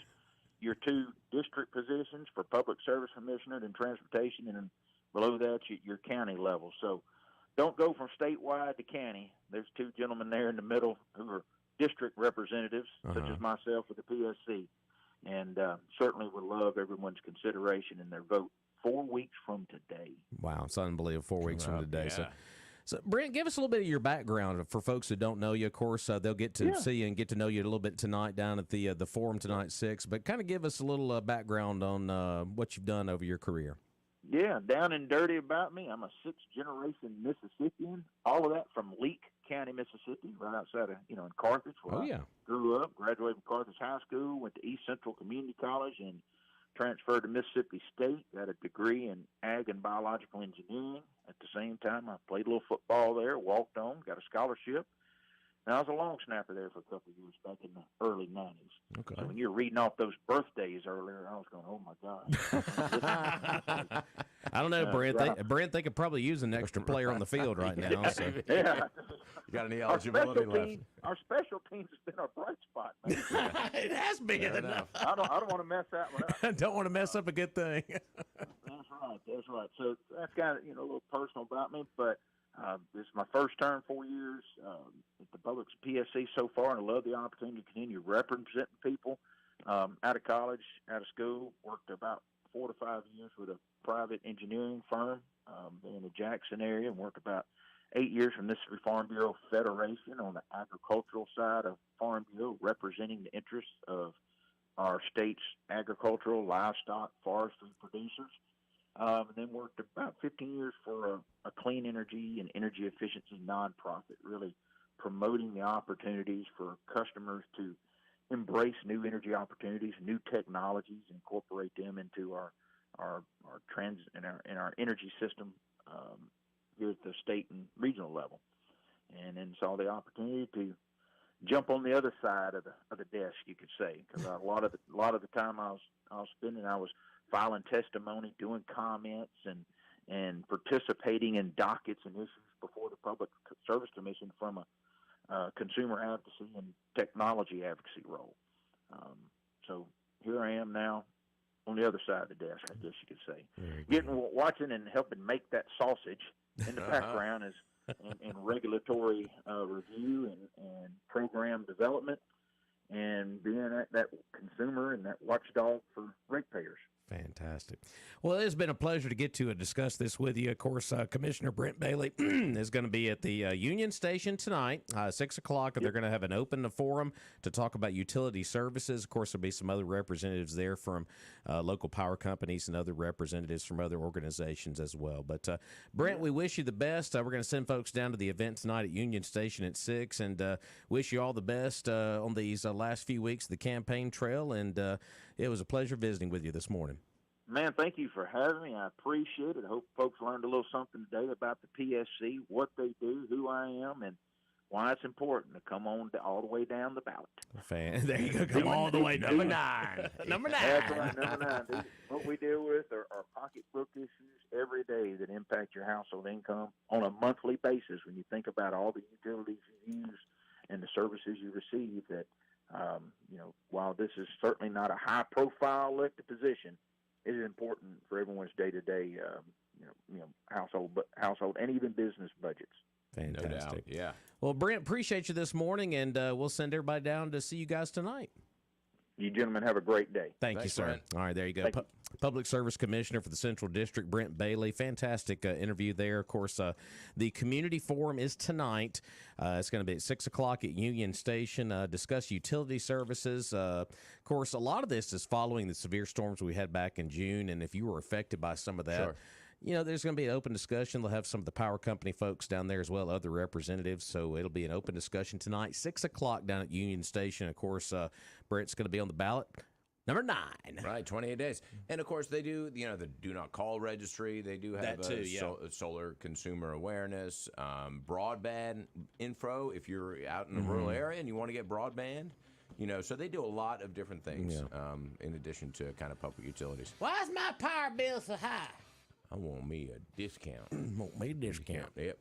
your 2 district positions for Public Service Commissioner and Transportation, and then below that your county level. So don't go from statewide to county. There's 2 gentlemen there in the middle who are district representatives, such as myself with the PSC. And certainly would love everyone's consideration in their vote 4 weeks from today. Wow, it's unbelievable. 4 weeks from today. Yeah. So Brent, give us a little bit of your background for folks who don't know you. Of course, they'll get to see you and get to know you a little bit tonight down at the forum tonight 6. But kind of give us a little background on what you've done over your career. Yeah, down and dirty about me. I'm a 6th-generation Mississippian. All of that from Leake County, Mississippi, right outside of, in Carthage, where I grew up. Graduated from Carthage High School, went to East Central Community College, and transferred to Mississippi State. Got a degree in ag and biological engineering. At the same time, I played a little football there, walked on, got a scholarship. And I was a long snapper there for a couple of years back in the early 90s. Okay. So when you were reading off those birthdays earlier, I was going, oh, my gosh. I don't know, Brent. Brent, they could probably use an extra player on the field right now. So. Yeah. You got any eligibility left? Our special teams has been our bright spot, man. It has been. I don't want to mess that one up. Don't want to mess up a good thing. That's right. So that's kind of, a little personal about me, but this is my first term, 4 years at the public PSC so far, and I love the opportunity to continue representing people out of college, out of school. Worked about 4 to 5 years with a private engineering firm in the Jackson area, and worked about 8 years from Mississippi Farm Bureau Federation on the agricultural side of Farm Bureau, representing the interests of our state's agricultural, livestock, forestry producers. And then worked about 15 years for a clean energy and energy efficiency nonprofit, really promoting the opportunities for customers to embrace new energy opportunities, new technologies, incorporate them into our energy system here at the state and regional level, and then saw the opportunity to jump on the other side of the desk, you could say, because a lot of the time I was spending, I was filing testimony, doing comments, and participating in dockets and issues before the Public Service Commission from a consumer advocacy and technology advocacy role. So here I am now on the other side of the desk, I guess you could say, watching and helping make that sausage in the background is in regulatory review and program development, and being that consumer and that watchdog for ratepayers. Fantastic. Well, it's been a pleasure to get to and discuss this with you. Of course, Commissioner Brent Bailey is going to be at the Union Station tonight, 6 o'clock. They're going to have an open forum to talk about utility services. Of course, there'll be some other representatives there from local power companies and other representatives from other organizations as well. But, Brent, we wish you the best. We're going to send folks down to the event tonight at Union Station at 6, and wish you all the best on these last few weeks of the campaign trail. And it was a pleasure visiting with you this morning. Man, thank you for having me. I appreciate it. I hope folks learned a little something today about the PSC, what they do, who I am, and why it's important to come on all the way down the ballot. There you go. Come all the way. Number 9. Number 9. That's right, number 9. What we deal with are pocketbook issues every day that impact your household income on a monthly basis. When you think about all the utilities you use and the services you receive, that while this is certainly not a high-profile elected position, it is important for everyone's day-to-day, household and even business budgets. Fantastic. No doubt. Yeah. Well, Brent, appreciate you this morning, and we'll send everybody down to see you guys tonight. You gentlemen have a great day. Thank you, sir. Brent. All right, there you go. Public Service Commissioner for the Central District, Brent Bailey. Fantastic interview there. Of course, the community forum is tonight. It's going to be at 6 o'clock at Union Station. Discuss utility services. Of course, a lot of this is following the severe storms we had back in June, and if you were affected by some of that, Sure. There's going to be an open discussion. They'll have some of the power company folks down there as well, other representatives. So it'll be an open discussion tonight, 6 o'clock down at Union Station. Of course, Brent's going to be on the ballot. Number 9. Right, 28 days. And, of course, they do, the do not call registry. They do have That too, yeah. solar consumer awareness, broadband info if you're out in a rural area and you want to get broadband. So they do a lot of different things in addition to kind of public utilities. Why is my power bill so high? I want me a discount. Want me a discount. Yep.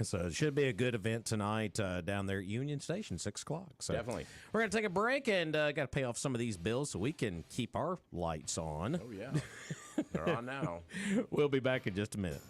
So it should be a good event tonight down there at Union Station, 6 o'clock. So Definitely. We're going to take a break and got to pay off some of these bills so we can keep our lights on. Oh, yeah. They're on now. We'll be back in just a minute.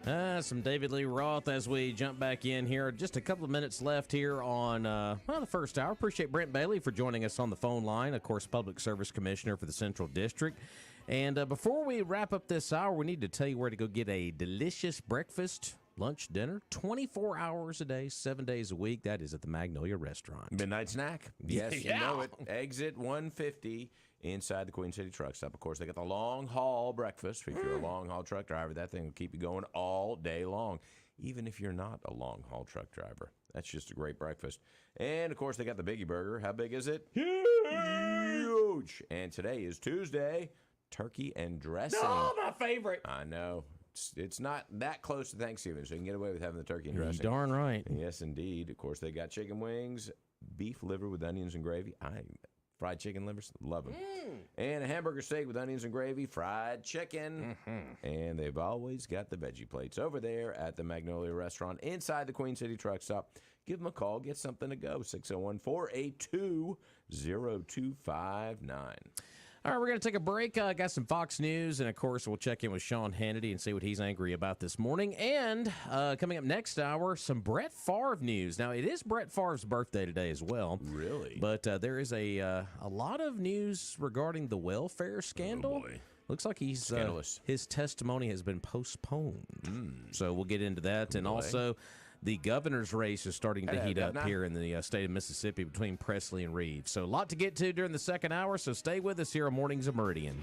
Some David Lee Roth as we jump back in here. Just a couple of minutes left here on the first hour. Appreciate Brent Bailey for joining us on the phone line, of course, Public Service Commissioner for the Central District. And before we wrap up this hour, we need to tell you where to go get a delicious breakfast, lunch, dinner, 24 hours a day, 7 days a week. That is at the Magnolia Restaurant. Midnight snack. Yes, Yeah. you know it. Exit 150 inside the Queen City truck stop. Of course, they got the long haul breakfast. If you're a long haul truck driver, that thing will keep you going all day long. Even if you're not a long haul truck driver, that's just a great breakfast. And of course, they got the Biggie Burger. How big is it? Huge. And today is Tuesday. Turkey and dressing. Oh, my favorite. I know. It's not that close to Thanksgiving, so you can get away with having the turkey and You're dressing. darn right. Yes, indeed. Of course, they got chicken wings, beef liver with onions and gravy. Fried chicken livers, love them. And a hamburger steak with onions and gravy, fried chicken. And they've always got the veggie plates over there at the Magnolia Restaurant inside the Queen City truck stop. Give them a call. Get something to go. 601-482-0259. All right, we're going to take a break. Got some Fox News, and, of course, we'll check in with Sean Hannity and see what he's angry about this morning. And coming up next hour, some Brett Favre news. Now, it is Brett Favre's birthday today as well. Really? But there is a lot of news regarding the welfare scandal. boy. Looks like he's Scandalous. his testimony has been postponed. So we'll get into that. And boy. also, the governor's race is starting to Hello, heat up Governor. here in the state of Mississippi between Presley and Reeves. So a lot to get to during the second hour, so stay with us here on Mornings of Meridian.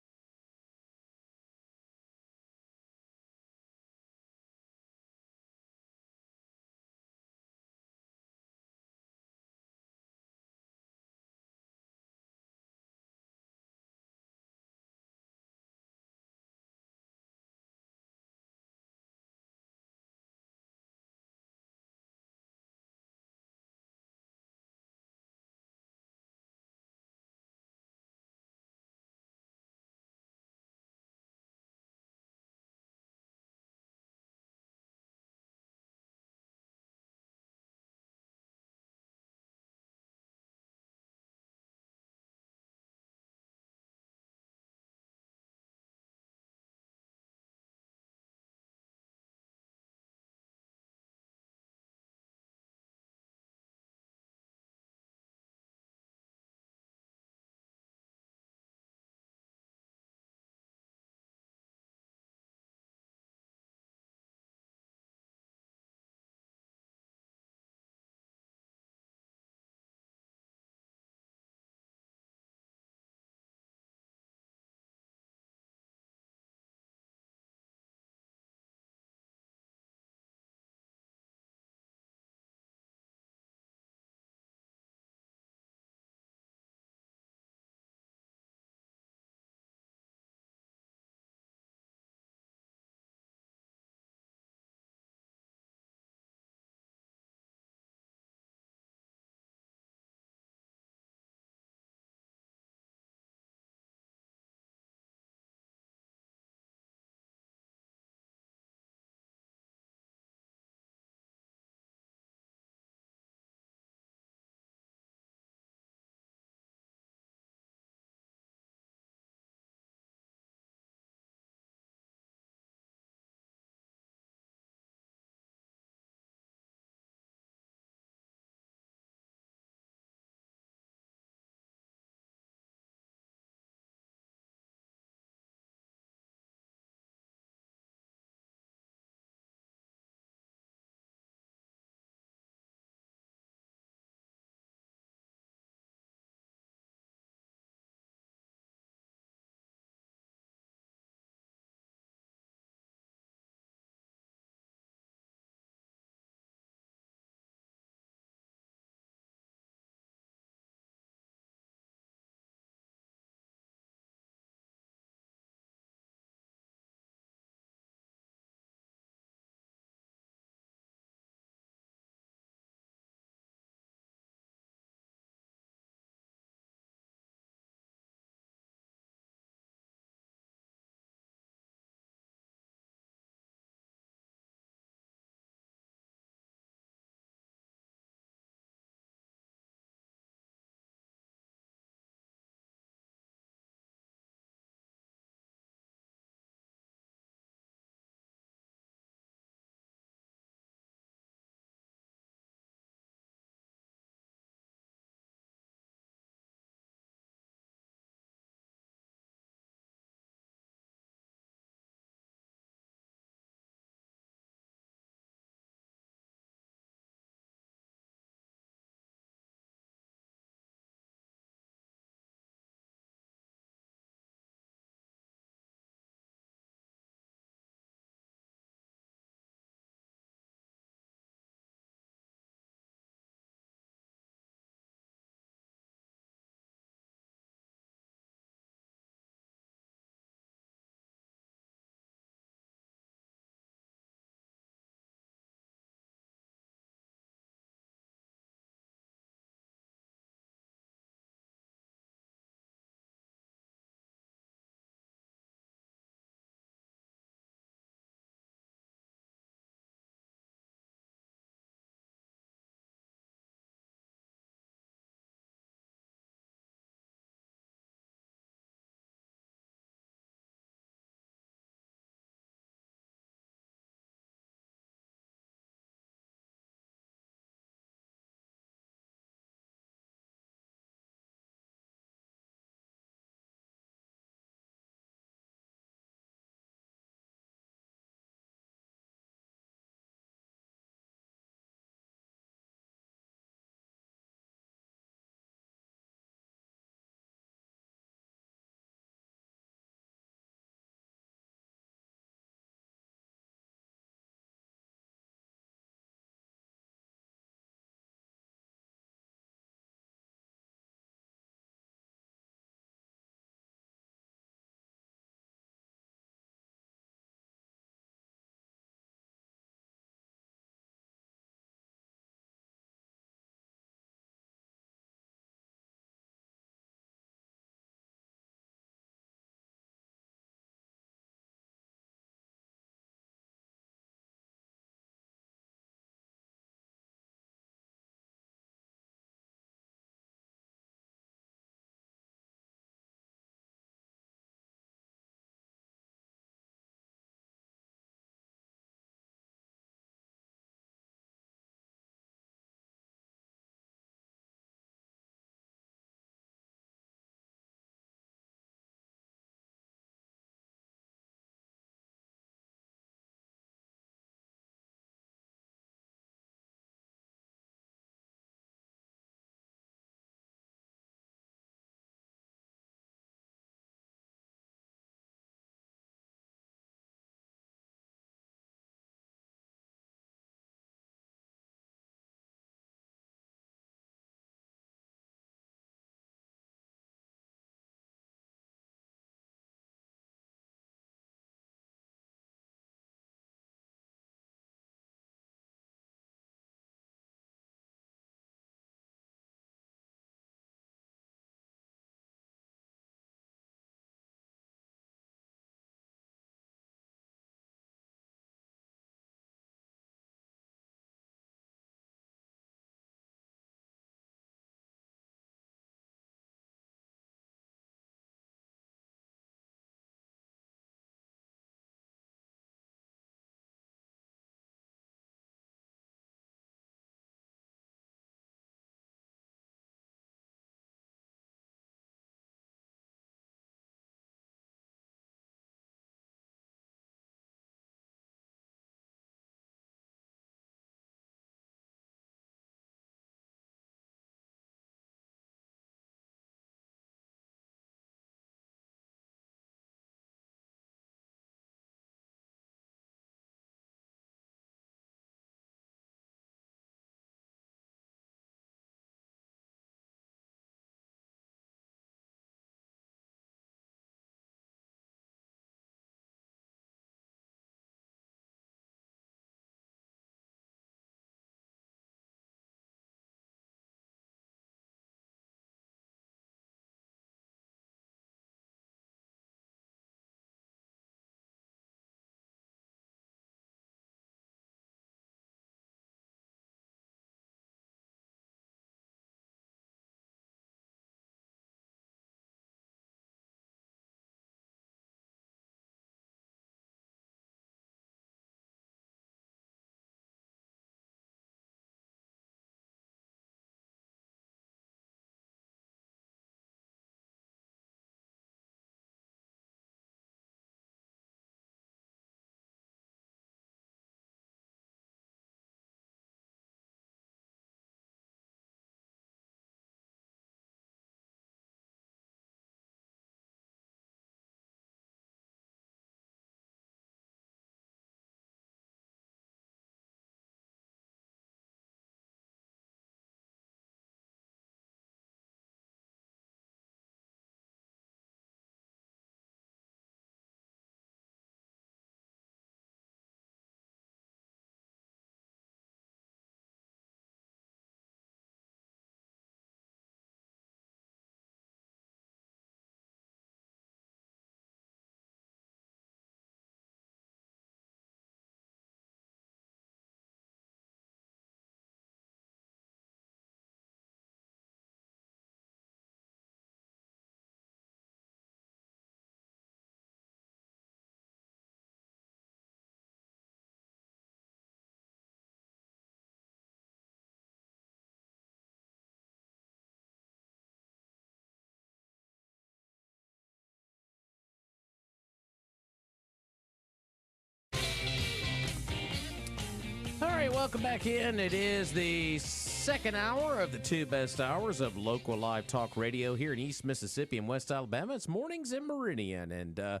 All right, welcome back in. It is the second hour of the two best hours of local live talk radio here in East Mississippi and West Alabama. It's Mornings in Meridian. And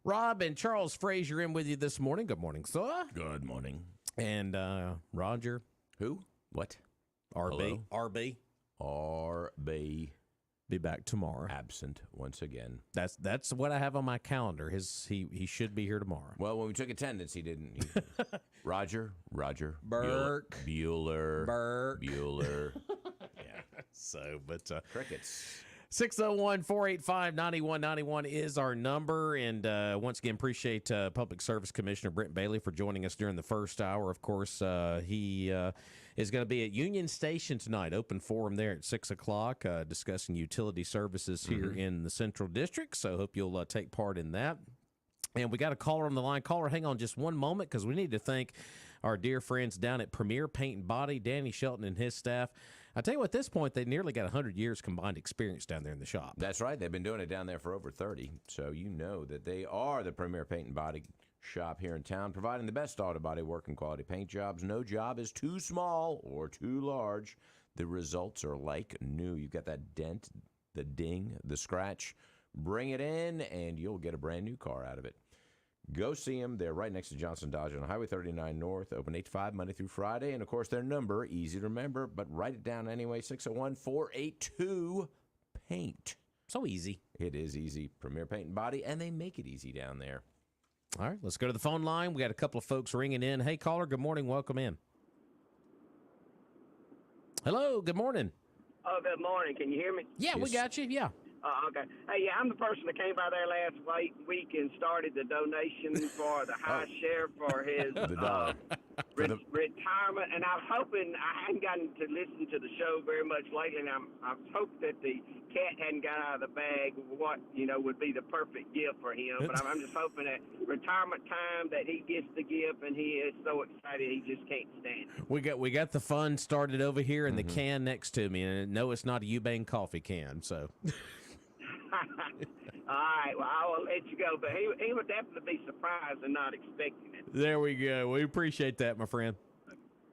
Rob and Charles Frazier in with you this morning. Good morning, sir. Good morning. And Roger. Who? What? RB. Hello? RB. RB. Be back tomorrow. Absent once again. That's what I have on my calendar. He should be here tomorrow. Well, when we took attendance, he didn't. Roger. Burke. Bueller. Bueller. Yeah. So, but Crickets. 601-485-9191 is our number. And once again, appreciate Public Service Commissioner Brent Bailey for joining us during the first hour. Of course, he is going to be at Union Station tonight, open forum there at 6 o'clock, discussing utility services here in the Central District. So hope you'll take part in that. And we got a caller on the line. Caller, hang on just one moment because we need to thank our dear friends down at Premier Paint and Body, Danny Shelton and his staff. I tell you what, at this point, they nearly got 100 years combined experience down there in the shop. That's right. They've been doing it down there for over 30. So you know that they are the premier paint and body shop here in town, providing the best auto body work and quality paint jobs. No job is too small or too large. The results are like new. You've got that dent, the ding, the scratch. Bring it in, and you'll get a brand new car out of it. Go see them. They're right next to Johnson Dodge on Highway 39 North, open 8 to 5 Monday through Friday. And, of course, their number, easy to remember, but write it down anyway, 601-482-PAINT. So easy. It is easy. Premier Paint and Body, and they make it easy down there. All right, let's go to the phone line. We got a couple of folks ringing in. Hey, caller, good morning. Welcome in. Hello, good morning. Oh, good morning. Can you hear me? Yeah, we got you. Yeah. Okay. Hey, yeah, I'm the person that came by there last week and started the donation for the high sheriff for his retirement. And I was hoping, I hadn't gotten to listen to the show very much lately, and I was hoping that the cat hadn't got out of the bag what, would be the perfect gift for him. But I'm just hoping at retirement time that he gets the gift, and he is so excited he just can't stand it. We got the fun started over here in the can next to me, and no, it's not a Eubank coffee can, so... All right, well, I will let you go, but he would definitely be surprised and not expecting it. There we go. We appreciate that, my friend.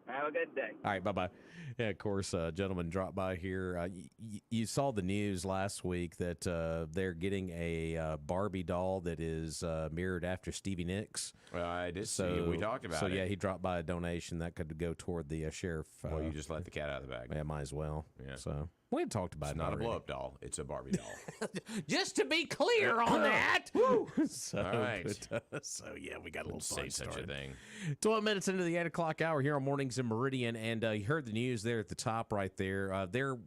Have a good day. All right, bye-bye. Yeah, of course, gentleman dropped by here. You saw the news last week that they're getting a Barbie doll that is mirrored after Stevie Nicks. Well, I did see. We talked about it. So, yeah, he dropped by a donation that could go toward the sheriff. Well, you just let the cat out of the bag. Yeah, might as well. Yeah. So we had talked about it's it not already. a blow-up doll. It's a Barbie doll. Just to be clear on that. Woo! So, all right. So, yeah, we got a little fun Say such started. a thing. 12 minutes into the 8 o'clock hour here on Mornings in Meridian, and you heard the news there at the top right there. There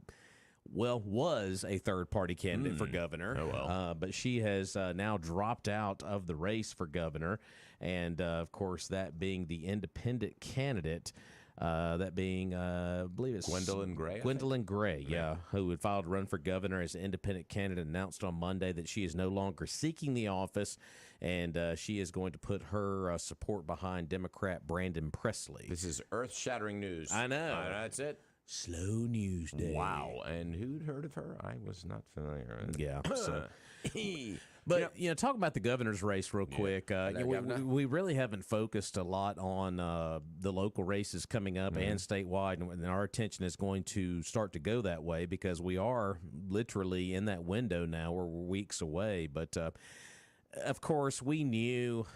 was a third-party candidate for governor, but she has now dropped out of the race for governor, and, of course, that being the independent candidate, that being, I believe it's Gwendolyn Gray. Gwendolyn Gray, who had filed to run for governor as an independent candidate, announced on Monday that she is no longer seeking the office, and she is going to put her support behind Democrat Brandon Presley. This is earth-shattering news. I know. That's it. Slow news day. Wow. And who'd heard of her? I was not familiar. Yeah. So. But, talk about the governor's race real quick. We really haven't focused a lot on the local races coming up and statewide, and our attention is going to start to go that way because we are literally in that window now where we're weeks away. But, of course, we knew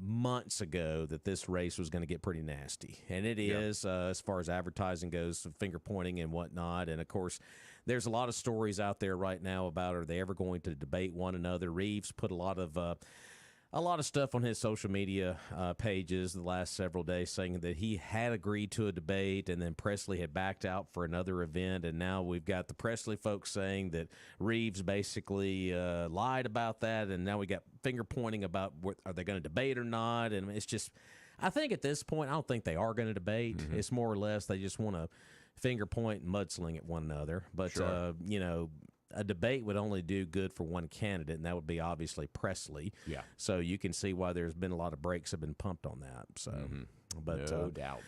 months ago that this race was going to get pretty nasty, and it is as far as advertising goes, finger pointing and whatnot. And, of course, there's a lot of stories out there right now about are they ever going to debate one another. Reeves put a lot of stuff on his social media pages the last several days saying that he had agreed to a debate, and then Presley had backed out for another event, and now we've got the Presley folks saying that Reeves basically lied about that, and now we got finger pointing about are they going to debate or not, and it's just, I think at this point, I don't think they are going to debate. It's more or less they just want to finger point and mudsling at one another, but a debate would only do good for one candidate, and that would be obviously Presley. Yeah. So you can see why there's been a lot of brakes have been pumped on that. So, but no doubt.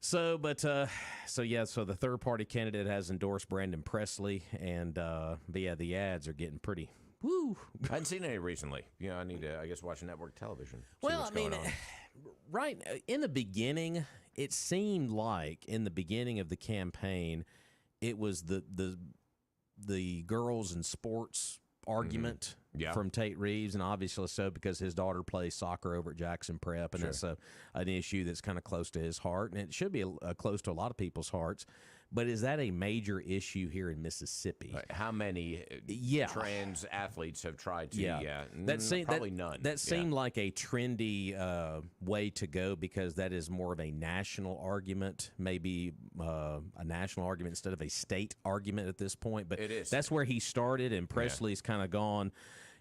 So the third-party candidate has endorsed Brandon Presley, and the ads are getting pretty. Woo! I hadn't seen any recently. I need to, watch network television. Well, I mean, right in the beginning, it seemed like in the beginning of the campaign, it was the girls and sports argument from Tate Reeves, and obviously so because his daughter plays soccer over at Jackson Prep, and that's an issue that's kind of close to his heart, and it should be close to a lot of people's hearts. But is that a major issue here in Mississippi? Right. How many trans athletes have tried to? Probably none. That seemed like a trendy way to go because that is more of a national argument, maybe a national argument instead of a state argument at this point. But it is. That's where he started, and Presley's kind of gone.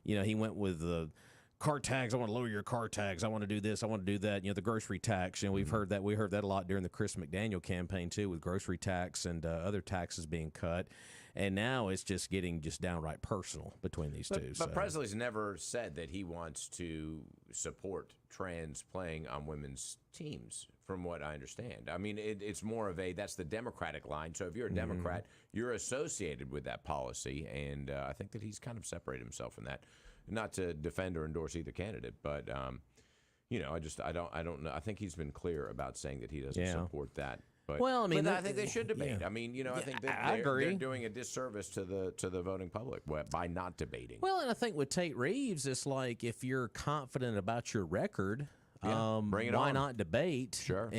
You know, he went with the car tags. I want to lower your car tags. I want to do this. I want to do that. You know, the grocery tax. You know, we've heard that. We heard that a lot during the Chris McDaniel campaign too, with grocery tax and other taxes being cut. And now it's just getting downright personal between these two. But Presley's never said that he wants to support trans playing on women's teams, from what I understand. I mean, it's more of that's the Democratic line. So if you're a Democrat, you're associated with that policy. And I think that he's kind of separated himself from that. Not to defend or endorse either candidate, but you know, I don't know. I think he's been clear about saying that he doesn't support that. But, well, I mean, I think they should debate. Yeah. I mean, you know, I think that they're doing a disservice to the voting public by not debating. Well, and I think with Tate Reeves, it's like if you're confident about your record, bring it why on. not debate? Sure.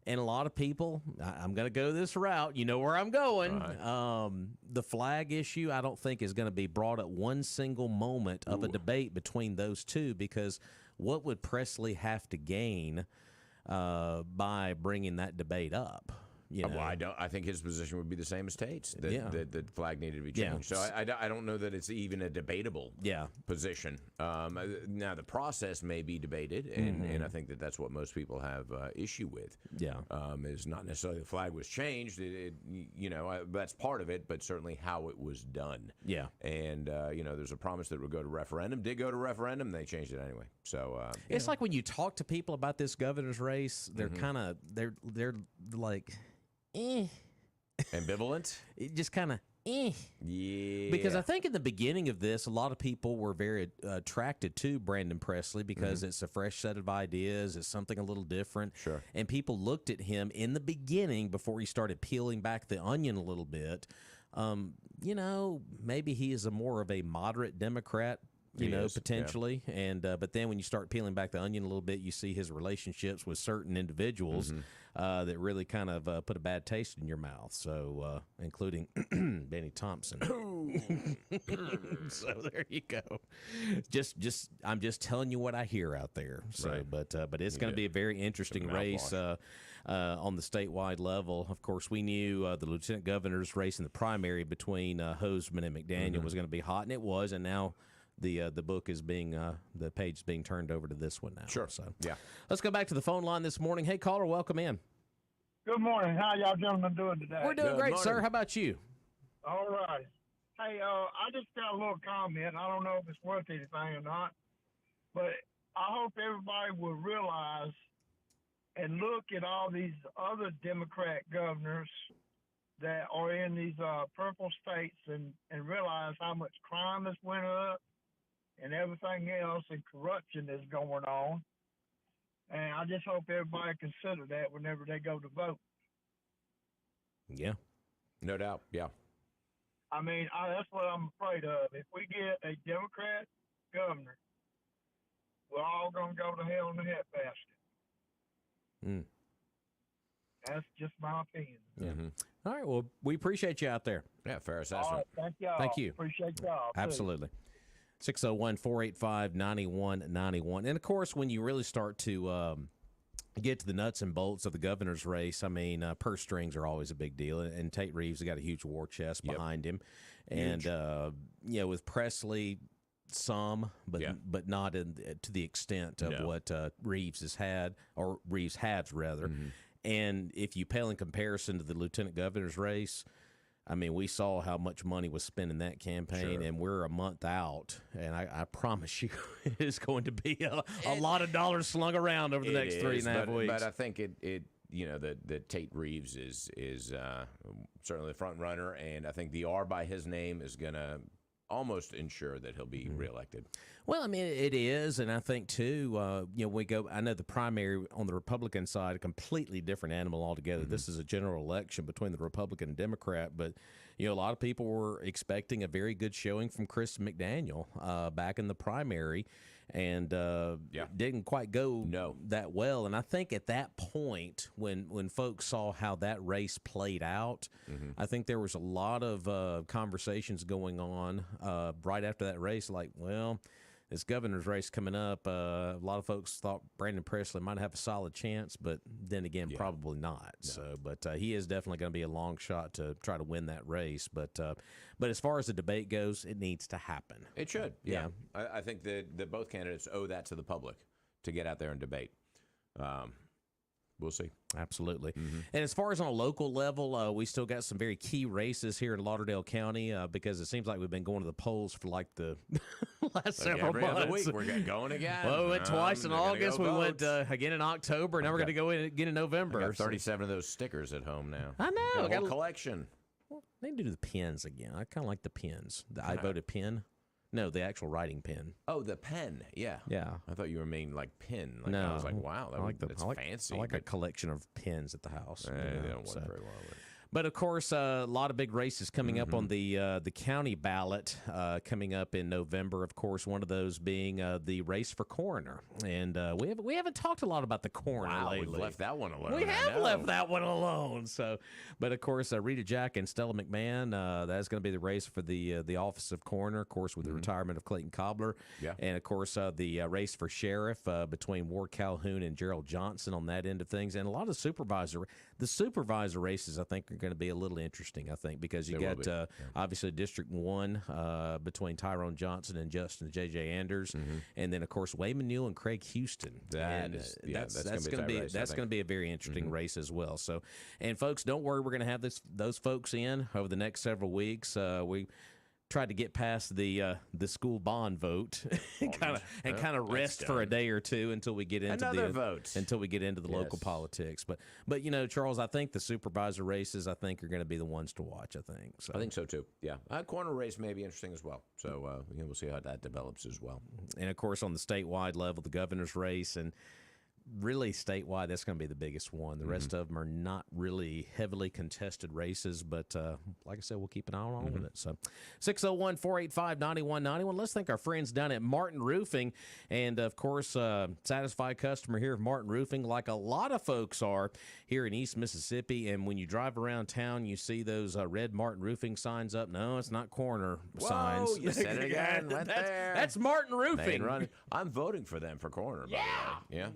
And a lot of people, I'm going to go this route. You know where I'm going. Right. The flag issue, I don't think is going to be brought up one single moment of a debate between those two, because what would Presley have to gain by bringing that debate up? You know? Well, I think his position would be the same as Tate's. That the flag needed to be changed. So I don't know that it's even a debatable position. Now the process may be debated, and I think that's what most people have issue with. Yeah, is not necessarily the flag was changed. You know, that's part of it, but certainly how it was done. Yeah, and you know, there's a promise that it would go to referendum. Did go to referendum. They changed it anyway. So it's like when you talk to people about this governor's race, they're kind of they're like. Ambivalent? It just kind of Yeah. Because I think in the beginning of this, a lot of people were very attracted to Brandon Presley because it's a fresh set of ideas. It's something a little different. Sure. And people looked at him in the beginning before he started peeling back the onion a little bit. You know, maybe he is more of a moderate Democrat. You know, potentially, and but then when you start peeling back the onion a little bit, you see his relationships with certain individuals that really kind of put a bad taste in your mouth. So, including Benny Thompson. So there you go. I'm just telling you what I hear out there. So, but it's going to be a very interesting race on the statewide level. Of course, we knew the lieutenant governor's race in the primary between Hoseman and McDaniel was going to be hot, and it was, and now. The book is being the page is being turned over to this one now. Sure. So yeah, let's go back to the phone line this morning. Hey, caller, welcome in. Good morning. How y'all gentlemen doing today? We're doing great, sir. How about you? All right. Hey, I just got a little comment. I don't know if it's worth anything or not, but I hope everybody will realize and look at all these other Democrat governors that are in these purple states and realize how much crime has went up and everything else and corruption is going on. And I just hope everybody consider that whenever they go to vote. Yeah. No doubt. Yeah. I mean, that's what I'm afraid of. If we get a Democrat governor, we're all going to go to hell in a handbasket. Mm. That's just my opinion. Yeah. All right. Well, we appreciate you out there. Yeah, fair assessment. All right, thank y'all. Thank you. Appreciate y'all. Absolutely. 601-485-9191. And, of course, when you really start to get to the nuts and bolts of the governor's race, I mean, purse strings are always a big deal. And Tate Reeves has got a huge war chest behind him. And, you know, with Presley, some, but not to the extent of what Reeves has had, or Reeves has, rather. And if you pale in comparison to the lieutenant governor's race, I mean, we saw how much money was spent in that campaign, and we're a month out, and I promise you it's going to be a lot of dollars slung around over the next 3.5 weeks. But I think it you know, that Tate Reeves is certainly the front runner, and I think the R by his name is going to almost ensure that he'll be reelected. Well, I mean, it is, and I think too. We go. I know the primary on the Republican side, a completely different animal altogether. This is a general election between the Republican and Democrat, but a lot of people were expecting a very good showing from Chris McDaniel back in the primary, and didn't quite go that well. And I think at that point, when folks saw how that race played out, I think there was a lot of conversations going on right after that race, like, well, this governor's race coming up, a lot of folks thought Brandon Presley might have a solid chance, but then again, probably not. No. So, but he is definitely going to be a long shot to try to win that race. But as far as the debate goes, it needs to happen. It should. Yeah. I think that both candidates owe that to the public to get out there and debate. We'll see. Absolutely. And as far as on a local level, we still got some very key races here in Lauderdale County because it seems like we've been going to the polls for like the last several every months. Other week we're going again. Well, we went twice in August. We went again in October. Now we're going to go in again in November. I got 37 of those stickers at home now. I know. Got a whole collection. Well, they do the pins again. I kind of like the pins. The I voted pin. No, the actual writing pen. Oh, the pen. Yeah. Yeah. I thought you were meaning like pin. Like, no. I was like, wow, that's fancy. I like a collection of pens at the house. They don't work very well. But of course, a lot of big races coming up on the county ballot coming up in November. Of course, one of those being the race for coroner, and we haven't talked a lot about the coroner lately. We've left that one alone. We have left that one alone. So, but of course, Rita Jack and Stella McMahon. That's going to be the race for the office of coroner. Of course, with the retirement of Clayton Cobbler, and of course the race for sheriff between Ward Calhoun and Gerald Johnson on that end of things, and a lot of supervisor races. I think are going to be a little interesting, I think, because you got obviously District 1 between Tyrone Johnson and Justin J.J. Anders, and then, of course, Wayman Newell and Craig Houston. That's going to be a very interesting race as well. So, and folks, don't worry, we're going to have those folks in over the next several weeks. We tried to get past the school bond vote and kind of rest for a day or two until we get into the local politics. But Charles, I think the supervisor races are going to be the ones to watch. I think so too. Yeah, corner race may be interesting as well. So we'll see how that develops as well. And of course, on the statewide level, the governor's race and. Really, statewide, that's going to be the biggest one. The rest of them are not really heavily contested races, but like I said, we'll keep an eye on all of it. So 601-485-9191. Let's thank our friends down at Martin Roofing. And, of course, satisfied customer here of Martin Roofing, like a lot of folks are here in East Mississippi. And when you drive around town, you see those red Martin Roofing signs up. No, it's not corner signs. You said it again. That's Martin Roofing. I'm voting for them for corner, by the way. Yeah.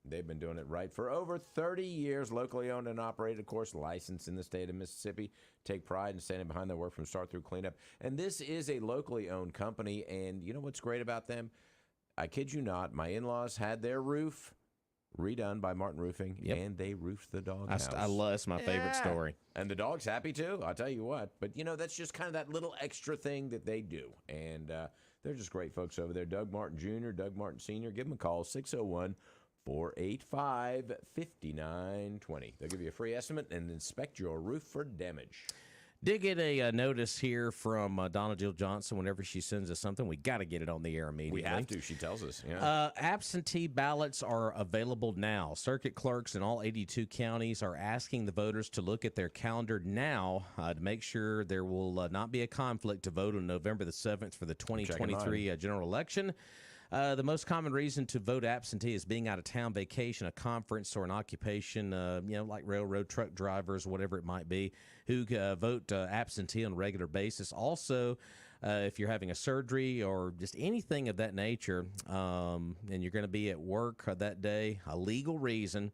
They've been doing it right for over 30 years, locally owned and operated, of course, licensed in the state of Mississippi. Take pride in standing behind their work from start through cleanup. And this is a locally owned company, and you know what's great about them? I kid you not, my in-laws had their roof redone by Martin Roofing, and they roofed the doghouse. I love that's my favorite story. And the dog's happy, too, I'll tell you what. But, that's just kind of that little extra thing that they do. And they're just great folks over there. Doug Martin Jr., Doug Martin Sr., give them a call, 601-485-5920. They'll give you a free estimate and inspect your roof for damage. Did get a notice here from Donna Jill Johnson. Whenever she sends us something, we got to get it on the air immediately. We have to, she tells us. Yeah. Absentee ballots are available now. Circuit clerks in all 82 counties are asking the voters to look at their calendar now to make sure there will not be a conflict to vote on November the 7th for the 2023 general election. The most common reason to vote absentee is being out of town, vacation, a conference, or an occupation, like railroad truck drivers, whatever it might be, who vote absentee on a regular basis. Also, if you're having a surgery or just anything of that nature, and you're going to be at work that day, a legal reason,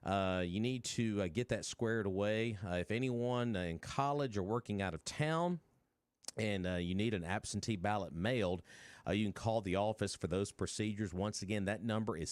you need to get that squared away. If anyone in college or working out of town, and you need an absentee ballot mailed, you can call the office for those procedures. Once again, that number is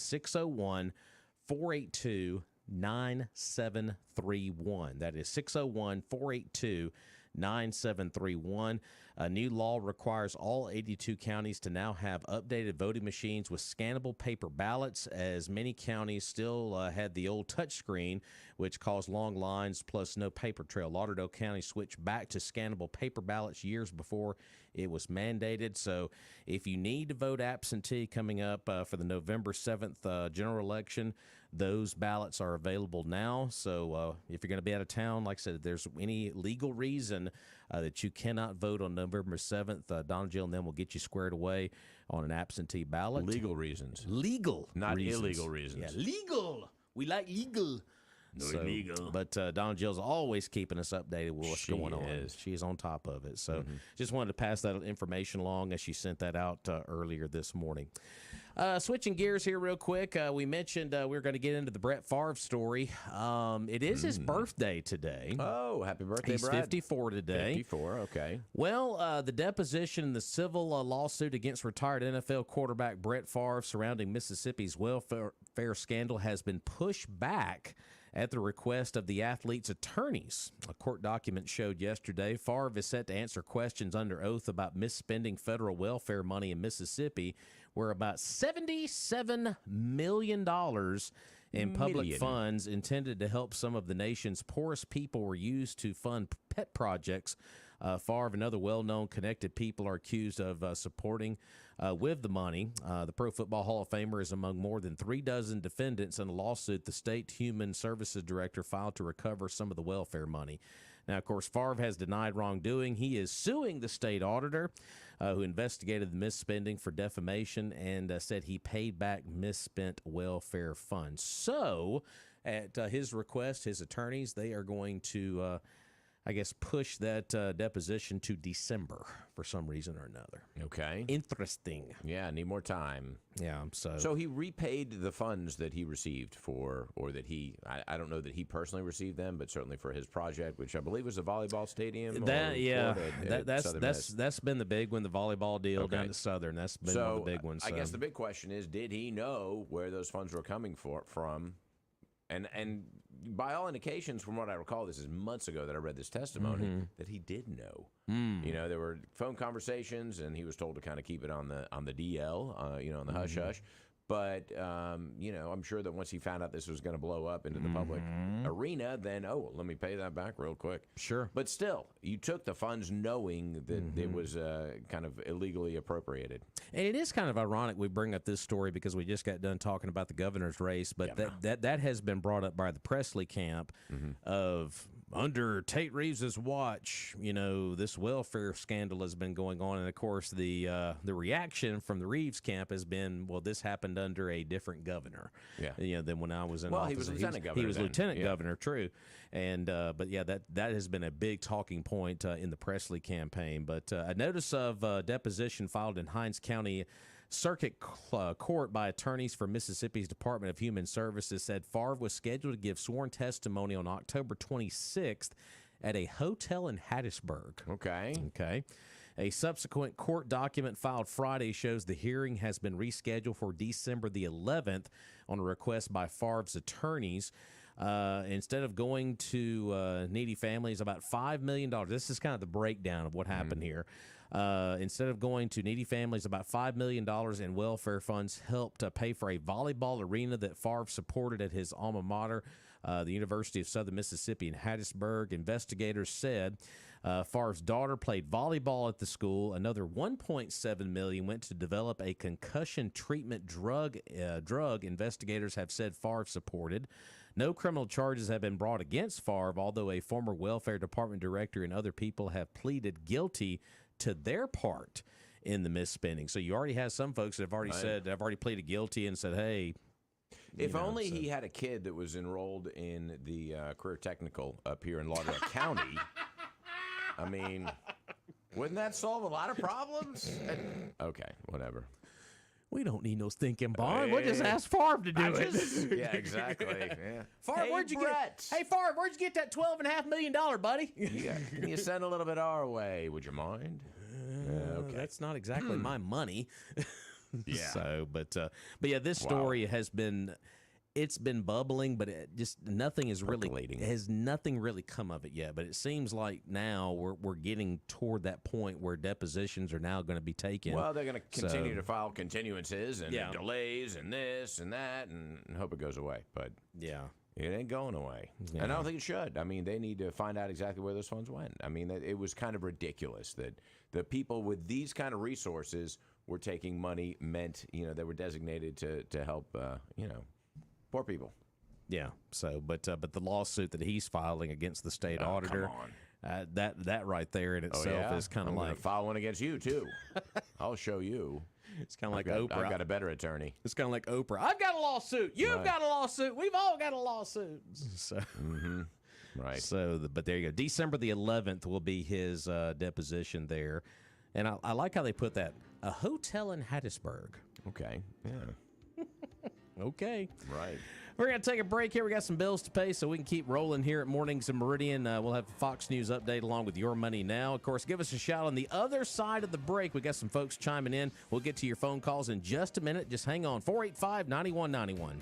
601-482-9731. That is 601-482-9731. 9731. A new law requires all 82 counties to now have updated voting machines with scannable paper ballots, as many counties still had the old touchscreen, which caused long lines plus no paper trail. Lauderdale County switched back to scannable paper ballots years before it was mandated. So if you need to vote absentee coming up for the November 7th general election, those ballots are available now. So if you're going to be out of town, like I said, if there's any legal reason that you cannot vote on November 7th, Don Jill and them will get you squared away on an absentee ballot. Legal reasons. Legal. Not reasons. illegal reasons. Yeah, legal. We like legal. No illegal. But Don Jill's always keeping us updated with what's going on. Is. She is on top of it. So just wanted to pass that information along as she sent that out earlier this morning. Switching gears here real quick, we mentioned we were going to get into the Brett Favre story. It is his birthday today. Oh, happy birthday, He's Brad. 54 today. 54, okay. Well, the deposition in the civil lawsuit against retired NFL quarterback Brett Favre surrounding Mississippi's welfare scandal has been pushed back at the request of the athlete's attorneys. A court document showed yesterday Favre is set to answer questions under oath about misspending federal welfare money in Mississippi, where about $77 million in public funds intended to help some of the nation's poorest people were used to fund pet projects. Favre and other well-known connected people are accused of supporting with the money. The Pro Football Hall of Famer is among more than 36 defendants in a lawsuit the state human services director filed to recover some of the welfare money. Now, of course, Favre has denied wrongdoing. He is suing the state auditor who investigated the misspending for defamation and said he paid back misspent welfare funds. So, at his request, his attorneys, they are going to push that deposition to December for some reason or another. Okay. Interesting. Yeah, need more time. Yeah, So he repaid the funds that he received for, or that I don't know that he personally received them, but certainly for his project, which I believe was a volleyball stadium. That's been the big one, the volleyball deal down at Southern. That's been one of the big ones. I guess the big question is, did he know where those funds were coming from? And by all indications, from what I recall, this is months ago that I read this testimony, that he did know. You know, there were phone conversations, and he was told to kind of keep it on the DL, on the hush hush. But I'm sure that once he found out this was going to blow up into the public arena, then let me pay that back real quick. Sure. But still, you took the funds knowing that it was kind of illegally appropriated. And it is kind of ironic we bring up this story because we just got done talking about the governor's race, but that has been brought up by the Presley camp of under Tate Reeves's watch. This welfare scandal has been going on, and of course the reaction from the Reeves camp has been, well, this happened under a different governor. Yeah. Than when I was in office. He was lieutenant governor. He was lieutenant governor, true. And but yeah, that has been a big talking point in the Presley campaign. But a notice of deposition filed in Hinds County Circuit Court by attorneys for Mississippi's Department of Human Services said Favre was scheduled to give sworn testimony on October 26th at a hotel in Hattiesburg. Okay. A subsequent court document filed Friday shows the hearing has been rescheduled for December the 11th on a request by Favre's attorneys. Instead of going to needy families, about $5 million. This is kind of the breakdown of what happened here. Instead of going to needy families, about $5 million in welfare funds helped pay for a volleyball arena that Favre supported at his alma mater, the University of Southern Mississippi in Hattiesburg. Investigators said Favre's daughter played volleyball at the school. Another $1.7 million went to develop a concussion treatment drug. Investigators have said Favre supported. No criminal charges have been brought against Favre, although a former welfare department director and other people have pleaded guilty to their part in the misspending. So you already have some folks that have already said, I've already pleaded guilty and said, hey. If only he had a kid that was enrolled in the career technical up here in Lauderdale County. I mean, wouldn't that solve a lot of problems? Okay, whatever. We don't need no stinking bond. We'll just ask Favre to do it. Yeah, exactly. Yeah. Favre, where'd you get that $12.5 million, buddy? Can you send a little bit our way? Would you mind? Okay. That's not exactly my money. Yeah. So, but yeah, this story has been. it's been bubbling, but it just nothing is really Percolating. has nothing really come of it yet. But it seems like now we're getting toward that point where depositions are now going to be taken. Well, they're going to continue So- to file continuances and Yeah. delays and this and that and hope it goes away. But yeah. it ain't going away. Yeah. And I don't think it should. I mean, they need to find out exactly where those funds went. I mean, it was kind of ridiculous that the people with these kind of resources were taking money meant, that were designated to help, poor people. Yeah. So, but the lawsuit that he's filing against the state Oh, auditor, come on. that right there in Oh, itself yeah? is kind of I'm gonna like file one against you, too. I'll show you. it's kind of like I've Oprah. got a better attorney. It's kind of like Oprah. I've got a lawsuit. You've Right. got a lawsuit. We've all got a lawsuit. So, Right. but there you go. December the 11th will be his deposition there, and I like how they put that. A hotel in Hattiesburg. Okay. Yeah. Okay. Right. We're going to take a break here. We got some bills to pay, so we can keep rolling here at Mornings in Meridian. We'll have a Fox News update along with Your Money Now. Of course, give us a shout on the other side of the break. We got some folks chiming in. We'll get to your phone calls in just a minute. Just hang on. 485-9191.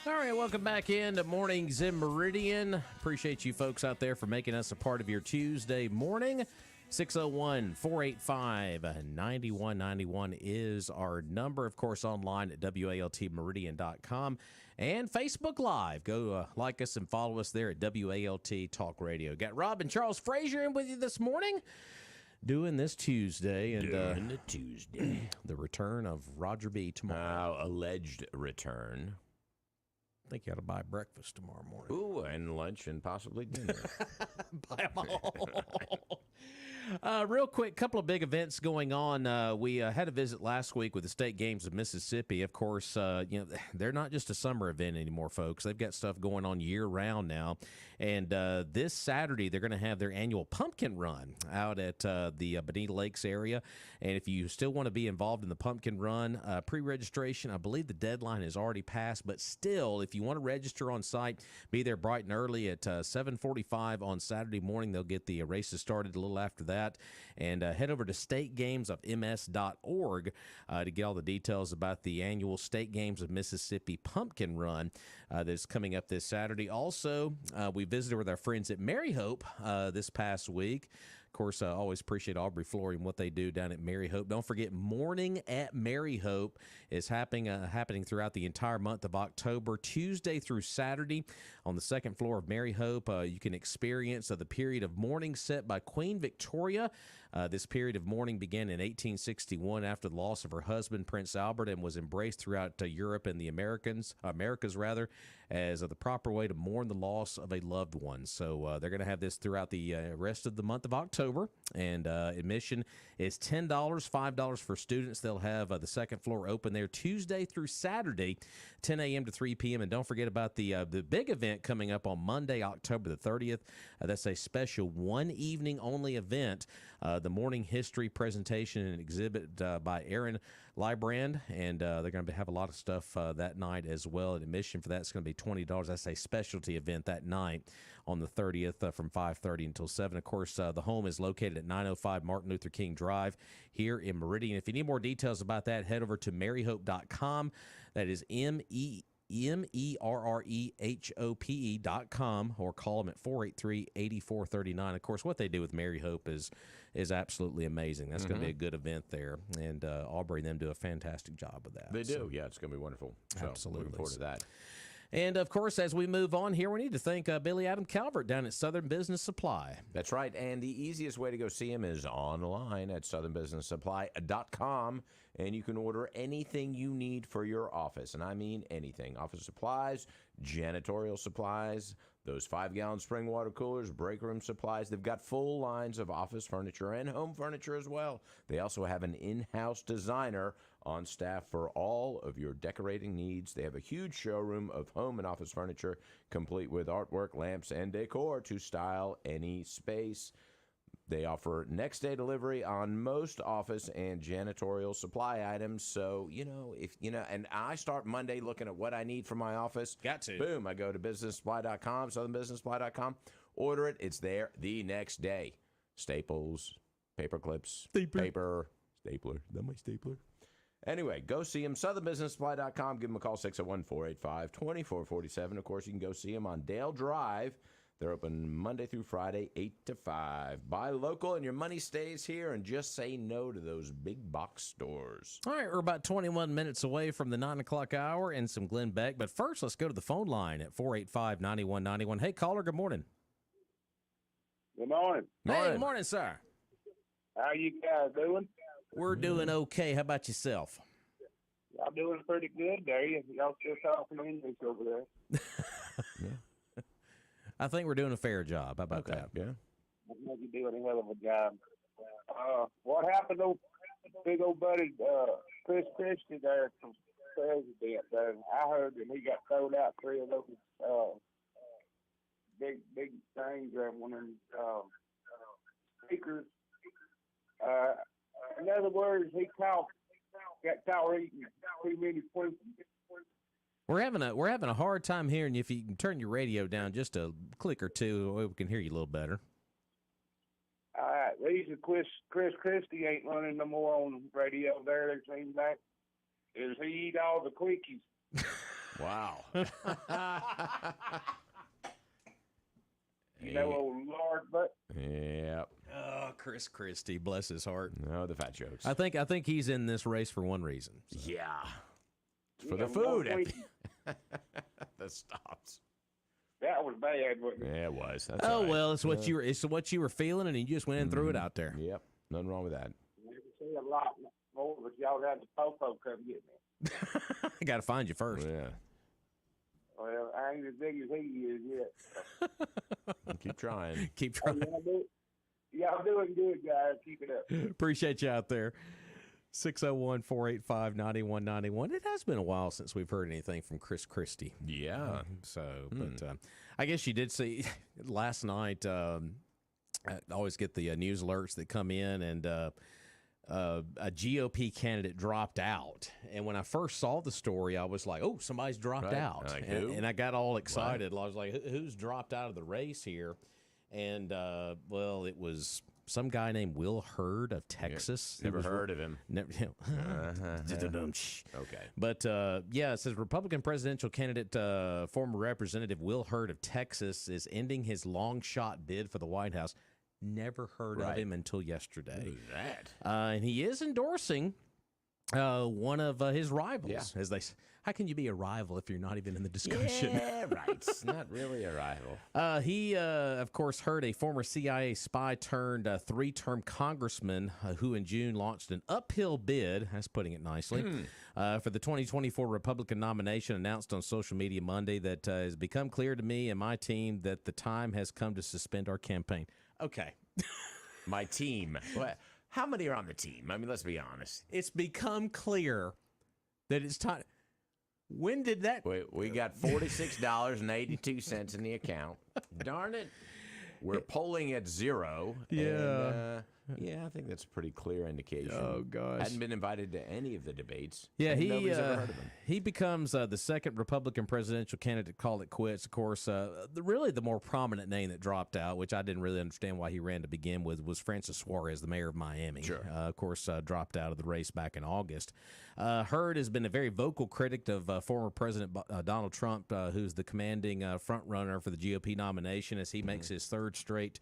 All right, welcome back into Mornings in Meridian. Appreciate you folks out there for making us a part of your Tuesday morning. 601-485-9191 is our number. Of course, online at WALTmeridian.com and Facebook Live. Go like us and follow us there at WALT Talk Radio. Got Rob and Charles Frazier in with you this morning. Doing this Tuesday. And During the Tuesday. the return of Roger B. tomorrow. Alleged return. I think you ought to buy breakfast tomorrow morning. Ooh, and lunch and possibly dinner. Buy them all. Real quick, couple of big events going on. We had a visit last week with the State Games of Mississippi. Of course, they're not just a summer event anymore, folks. They've got stuff going on year-round now. And this Saturday, they're going to have their annual pumpkin run out at the Bonita Lakes area. And if you still want to be involved in the pumpkin run, pre-registration, I believe the deadline is already passed. But still, if you want to register on site, be there bright and early at 7:45 on Saturday morning. They'll get the races started a little after that. And head over to stategamesofms.org to get all the details about the annual State Games of Mississippi Pumpkin Run that's coming up this Saturday. Also, we visited with our friends at Mary Hope this past week. Of course, I always appreciate Aubrey Flory and what they do down at Mary Hope. Don't forget, Morning at Mary Hope is happening throughout the entire month of October, Tuesday through Saturday. On the second floor of Mary Hope, you can experience the period of mourning set by Queen Victoria. This period of mourning began in 1861 after the loss of her husband, Prince Albert, and was embraced throughout Europe and the Americas as the proper way to mourn the loss of a loved one. So they're going to have this throughout the rest of the month of October, and admission is $10, $5 for students. They'll have the second floor open there Tuesday through Saturday, 10 a.m. to 3 p.m. And don't forget about the big event coming up on Monday, October the 30th. That's a special one-evening-only event, the morning history presentation and exhibit by Aaron Librand, and they're going to have a lot of stuff that night as well. And admission for that is going to be $20. That's a specialty event that night on the 30th from 5:30 until 7. Of course, the home is located at 905 Martin Luther King Drive here in Meridian. If you need more details about that, head over to maryhope.com. That is MERREHOPE.com, or call them at 483-8439. Of course, what they do with Mary Hope is absolutely amazing. That's going to be a good event there, and Aubrey and them do a fantastic job with that. They do. Yeah, it's going to be wonderful. So, absolutely. Looking forward to that. And, of course, as we move on here, we need to thank Billy Adam Calvert down at Southern Business Supply. That's right. And the easiest way to go see him is online at southernbusinesssupply.com. And you can order anything you need for your office. And I mean anything. Office supplies, janitorial supplies, those 5-gallon spring water coolers, break room supplies. They've got full lines of office furniture and home furniture as well. They also have an in-house designer on staff for all of your decorating needs. They have a huge showroom of home and office furniture, complete with artwork, lamps, and decor to style any space. They offer next-day delivery on most office and janitorial supply items. So, and I start Monday looking at what I need for my office. Got to. Boom, I go to businesssupply.com, southernbusinesssupply.com, order it. It's there the next day. Staples, paper clips, paper, stapler. Is that my stapler? Anyway, go see them, southernbusinesssupply.com. Give them a call, 601-485-2447. Of course, you can go see them on Dale Drive. They're open Monday through Friday, 8 to 5. Buy local and your money stays here, and just say no to those big box stores. All right, we're about 21 minutes away from the 9 o'clock hour and some Glenn Beck. But first, let's go to the phone line at 485-9191. Hey, caller, good morning. Good morning. Hey, good morning, sir. How you guys doing? We're doing okay. How about yourself? Y'all doing pretty good there. Y'all still talking English over there. I think we're doing a fair job. How about that? Yeah. I think you're doing a hell of a job. What happened to big old buddy Chris Christie there from president there? I heard that he got thrown out 3 of those big things there, one of them speakers. In other words, he got caught eating too many Twinkies. We're having a hard time hearing you. If you can turn your radio down just a click or two, we can hear you a little better. All right, reason Chris Christie ain't running no more on radio there, it seems like, is he eat all the quickies. Wow. You know, old Lord, but Yep. Oh, Chris Christie, bless his heart. No, the fat jokes. I think he's in this race for one reason. Yeah. It's for Yeah, the food. one week- The stops. that was bad, wasn't it? Yeah, it was. That's Oh all right. well, it's what you were feeling, and you just went and threw it out there. Yep. Nothing wrong with that. Never say a lot more, but y'all had the popo come get me. I got to find you first. Yeah. Well, I ain't as big as he is yet. Keep trying. Keep Hey, trying. y'all doing good, guys. Keep it up. Appreciate you out there. 601-485-9191. It has been a while since we've heard anything from Chris Christie. Yeah. But I guess you did see last night. I always get the news alerts that come in, and a GOP candidate dropped out. And when I first saw the story, I was like, "Oh, somebody's dropped Right. out," Like, and, who? and I got all excited. I was like, "Who's dropped out of the race here?" And well, it was some guy named Will Hurd of Texas. who Never was- heard of him. Never. Okay. But yeah, it says Republican presidential candidate, former Representative Will Hurd of Texas is ending his long shot bid for the White House. Never heard of Right. him until yesterday. Who's that? And he is endorsing one of his rivals. Yeah. As how can you be a rival if you're not even in the discussion? Yeah, right. It's not really a rival. He, of course, heard a former CIA spy turned three-term congressman who in June launched an uphill bid, that's putting it nicely, for the 2024 Republican nomination, announced on social media Monday that has become clear to me and my team that the time has come to suspend our campaign. Okay. My team. What? How many are on the team? I mean, let's be honest. It's become clear that it's time. When did that? We got $46.82 in the account. Darn it. We're polling at 0. Yeah. Yeah, I think that's a pretty clear indication. Oh, gosh. Hadn't been invited to any of the debates. Yeah, and nobody's ever heard of him. he becomes the second Republican presidential candidate to call it quits. Of course, really the more prominent name that dropped out, which I didn't really understand why he ran to begin with, was Francis Suarez, the mayor of Miami. Sure. Of course, dropped out of the race back in August. Hurd has been a very vocal critic of former President Donald Trump, who's the commanding front runner for the GOP nomination as he makes his third straight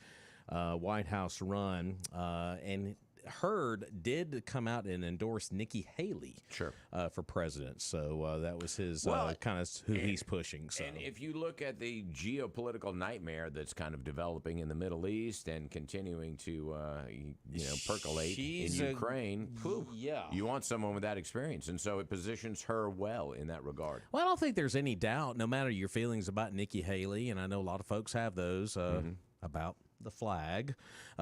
White House run. And Hurd did come out and endorse Nikki Haley Sure. For president. So that was his Well, kind of who he's pushing. So And if you look at the geopolitical nightmare that's kind of developing in the Middle East and continuing to, percolate She's in a- Ukraine, whew, yeah. you want someone with that experience. And so it positions her well in that regard. Well, I don't think there's any doubt, no matter your feelings about Nikki Haley, and I know a lot of folks have those about the flag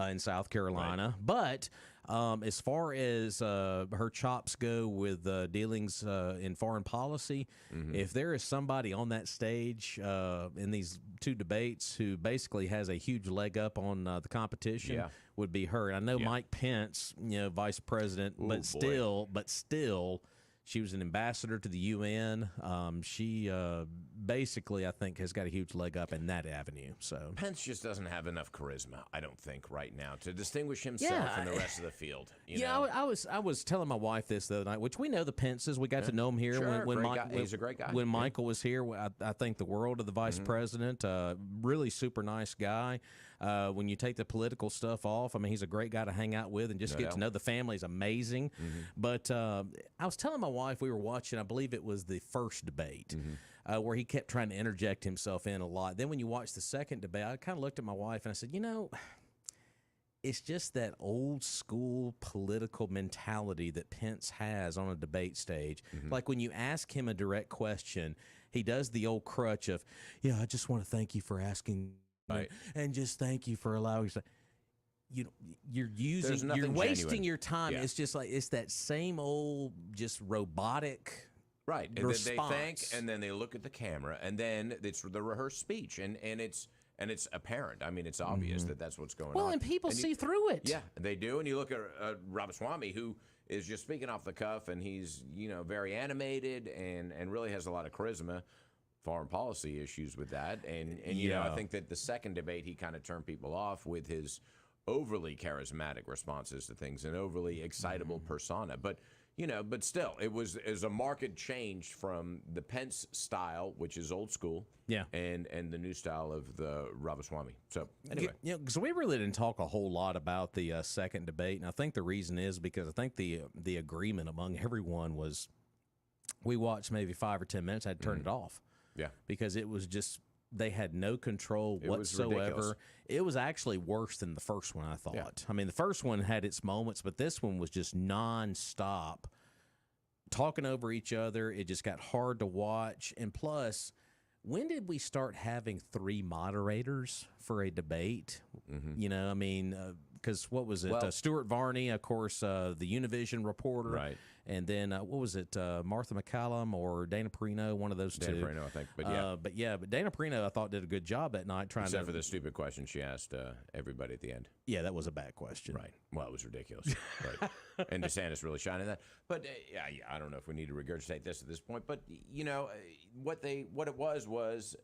in South Carolina. But as far as her chops go with dealings in foreign policy, if there is somebody on that stage in these two debates who basically has a huge leg up on the competition, would be her. I know Mike Pence, vice president, but still, she was an ambassador to the UN. She basically, I think, has got a huge leg up in that avenue. So Pence just doesn't have enough charisma, I don't think, right now to distinguish himself from the rest of the field. You know? I was telling my wife this the other night, which we know the Pences. We got to know him here Sure, when great guy. He's a great guy. When Michael was here, I think the world of the vice president. Really super nice guy. When you take the political stuff off, I mean, he's a great guy to hang out with and just get to know. The family's amazing. But I was telling my wife, we were watching, I believe it was the first debate, where he kept trying to interject himself in a lot. Then when you watch the second debate, I kind of looked at my wife and I said, it's just that old school political mentality that Pence has on a debate stage. Like when you ask him a direct question, he does the old crutch of, I just want to thank you for asking. Right. And just thank you for allowing. You're nothing wasting genuine. your time. Yeah. It's just like it's that same old, just robotic. Right. And then they thank, response. and then they look at the camera, and then it's the rehearsed speech, and it's apparent. I mean, it's obvious that that's what's going on. Well, and people see through it. Yeah, they do. And you look at Ramaswamy, who is just speaking off the cuff, and he's very animated and really has a lot of charisma. Foreign policy issues with that, and I think that the second debate he kind of turned people off with his overly charismatic responses to things, an overly excitable persona. But but still, it was a marked change from the Pence style, which is old school, and the new style of the Ramaswamy. So anyway, because we really didn't talk a whole lot about the second debate, and I think the reason is because I think the agreement among everyone was we watched maybe 5 or 10 minutes, I had to turn it off, because it was just. They had no control whatsoever. It was actually worse than the first one, I thought. Yeah. I mean, the first one had its moments, but this one was just nonstop talking over each other. It just got hard to watch. And plus, when did we start having 3 moderators for a debate? I mean, because what was it? Well, Stuart Varney, of course, the Univision reporter. Right. And then, what was it, Martha McCallum or Dana Perino, one of those two? Dana Perino, I think. But Dana Perino, I thought, did a good job that night Except for the stupid question she asked everybody at the end. Yeah, that was a bad question. Right. Well, it was ridiculous. Right. And DeSantis really shined that. But, I don't know if we need to regurgitate this at this point. But, what it was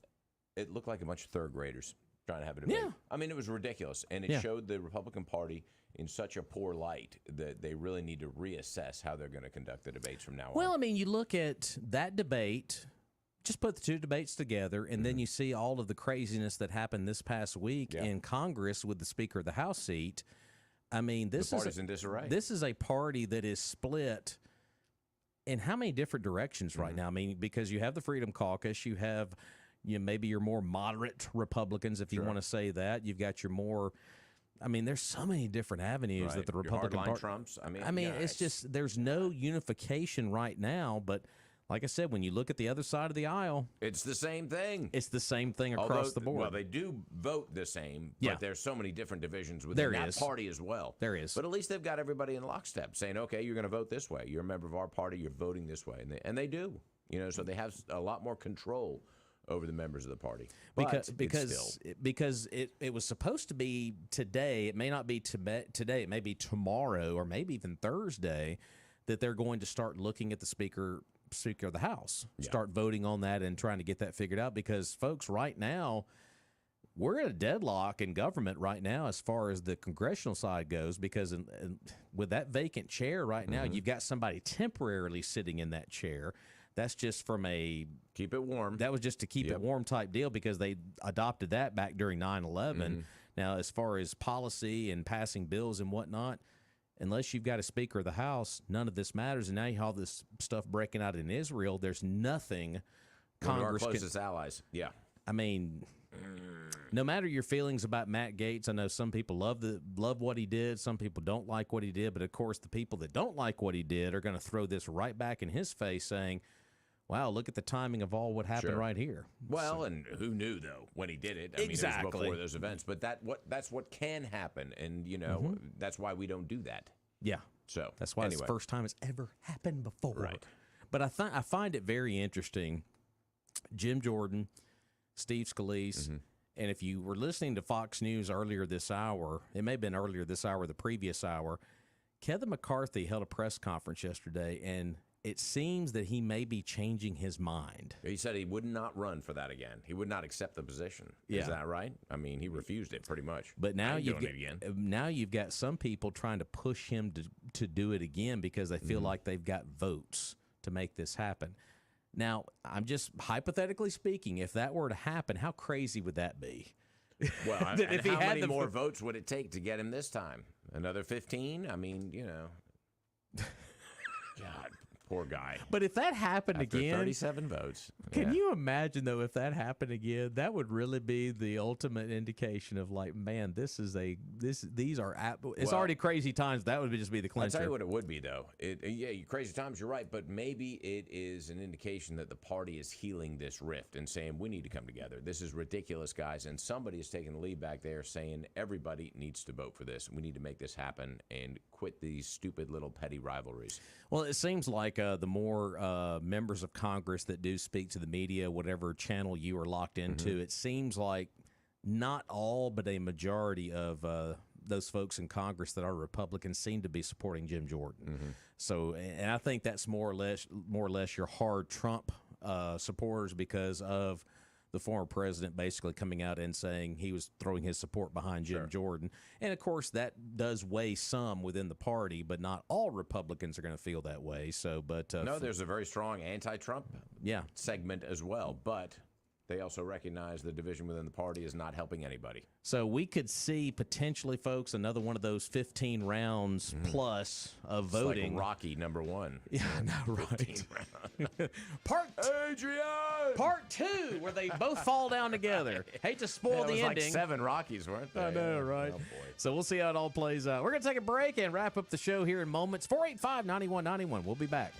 it looked like a bunch of third graders trying to have a debate. Yeah. I mean, it was ridiculous. And it showed the Republican Party in such a poor light that they really need to reassess how they're going to conduct the debates from now on. Well, I mean, you look at that debate, just put the 2 debates together, and then you see all of the craziness that happened this past week in Congress with the Speaker of the House seat. I mean, the party's in disarray. This is a party that is split in how many different directions right now? I mean, because you have the Freedom Caucus, you have maybe your more moderate Republicans, if you want to say that. You've got your more... I mean, there's so many different avenues that the Republican Party Trumps. It's just there's no unification right now. But like I said, when you look at the other side of the aisle, it's the same thing. It's the same thing across the board. Well, they do vote the same, but there's so many different divisions within that party as well. There is. But at least they've got everybody in lockstep saying, okay, you're going to vote this way. You're a member of our party. You're voting this way, and they do. So they have a lot more control over the members of the party. Because it was supposed to be today. It may not be today. It may be tomorrow or maybe even Thursday that they're going to start looking at the Speaker of the House, start voting on that and trying to get that figured out. Because, folks, right now, we're at a deadlock in government right now as far as the congressional side goes, because with that vacant chair right now, you've got somebody temporarily sitting in that chair. That's just from a... Keep it warm. That was just to keep it warm type deal because they adopted that back during 9/11. Now, as far as policy and passing bills and whatnot, unless you've got a Speaker of the House, none of this matters. And now you have all this stuff breaking out in Israel. There's nothing Congress one of our closest allies. Yeah. I mean... No matter your feelings about Matt Gaetz, I know some people love what he did. Some people don't like what he did. But, of course, the people that don't like what he did are going to throw this right back in his face saying, wow, look at the timing of all what happened right here. Well, and who knew, though, when he did it? I mean, it was before those events. But that's what can happen. And, that's why we don't do that. Yeah. So that's why it's the first time it's ever happened before. Right. But I find it very interesting. Jim Jordan, Steve Scalise, and if you were listening to Fox News earlier this hour, it may have been earlier this hour or the previous hour, Kevin McCarthy held a press conference yesterday, and it seems that he may be changing his mind. He said he would not run for that again. He would not accept the position. Is that right? I mean, he refused it pretty much. But now you've got some people trying to push him to do it again because they feel like they've got votes to make this happen. Now, I'm just hypothetically speaking, if that were to happen, how crazy would that be? Well, if how many more votes would it take to get him this time? Another 15? I mean, God, poor guy. But if that happened again, 37 votes. Can you imagine though if that happened again? That would really be the ultimate indication of like, man, these are it's already crazy times. That would just be the clincher. I'll tell you what it would be though. Crazy times. You're right, but maybe it is an indication that the party is healing this rift and saying we need to come together. This is ridiculous, guys, and somebody is taking the lead back there, saying everybody needs to vote for this. We need to make this happen and quit these stupid little petty rivalries. Well, it seems like the more members of Congress that do speak to the media, whatever channel you are locked into, it seems like not all, but a majority of those folks in Congress that are Republicans seem to be supporting Jim Jordan. So, and I think that's more or less your hard Trump supporters because of the former president basically coming out and saying he was throwing his support behind Jim Jordan. And, of course, that does weigh some within the party, but not all Republicans are going to feel that way. So, but no, there's a very strong anti-Trump segment as well, but they also recognize the division within the party is not helping anybody. So we could see potentially, folks, another one of those 15 rounds plus of voting. It's like Rocky #1. Yeah, no, right. Part 2, where they both fall down together. Hate to spoil the ending. Like 7 Rockies, weren't they? I know, right? Oh, boy. So we'll see how it all plays out. We're going to take a break and wrap up the show here in moments. 485-9191. We'll be back.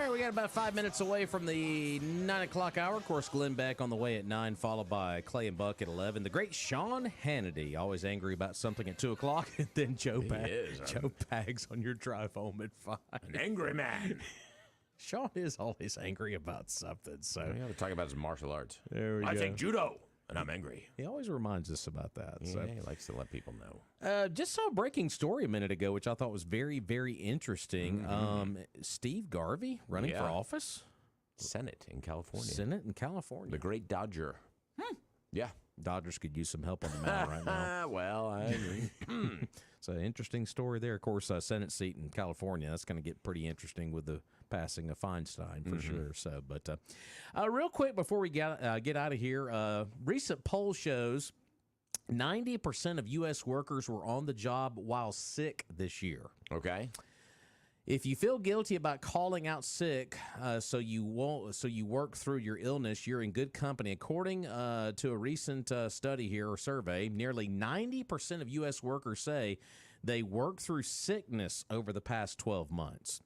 right, we got about 5 minutes away from the 9 o'clock hour. Of course, Glenn back on the way at 9, followed by Clay and Buck at 11. The great Sean Hannity, always angry about something at 2 o'clock. And then Joe Pags on your drive home at 5. An angry man. Sean is always angry about something. So We have to talk about his martial arts. there we I go. take judo, and I'm angry. He always reminds us about that. Yeah, So. he likes to let people know. Just saw a breaking story a minute ago, which I thought was very, very interesting. Steve Garvey running for Yeah. office, Senate in California. Senate in California. The great Dodger. Yeah. Dodgers could use some help on the mound right now. Well, I agree. It's an interesting story there. Of course, Senate seat in California. That's going to get pretty interesting with the passing of Feinstein for sure. So, but real quick before we get out of here, recent poll shows 90% of U.S. workers were on the job while sick this year. Okay. If you feel guilty about calling out sick, so you work through your illness, you're in good company. According to a recent study here or survey, nearly 90% of U.S. workers say they work through sickness over the past 12 months.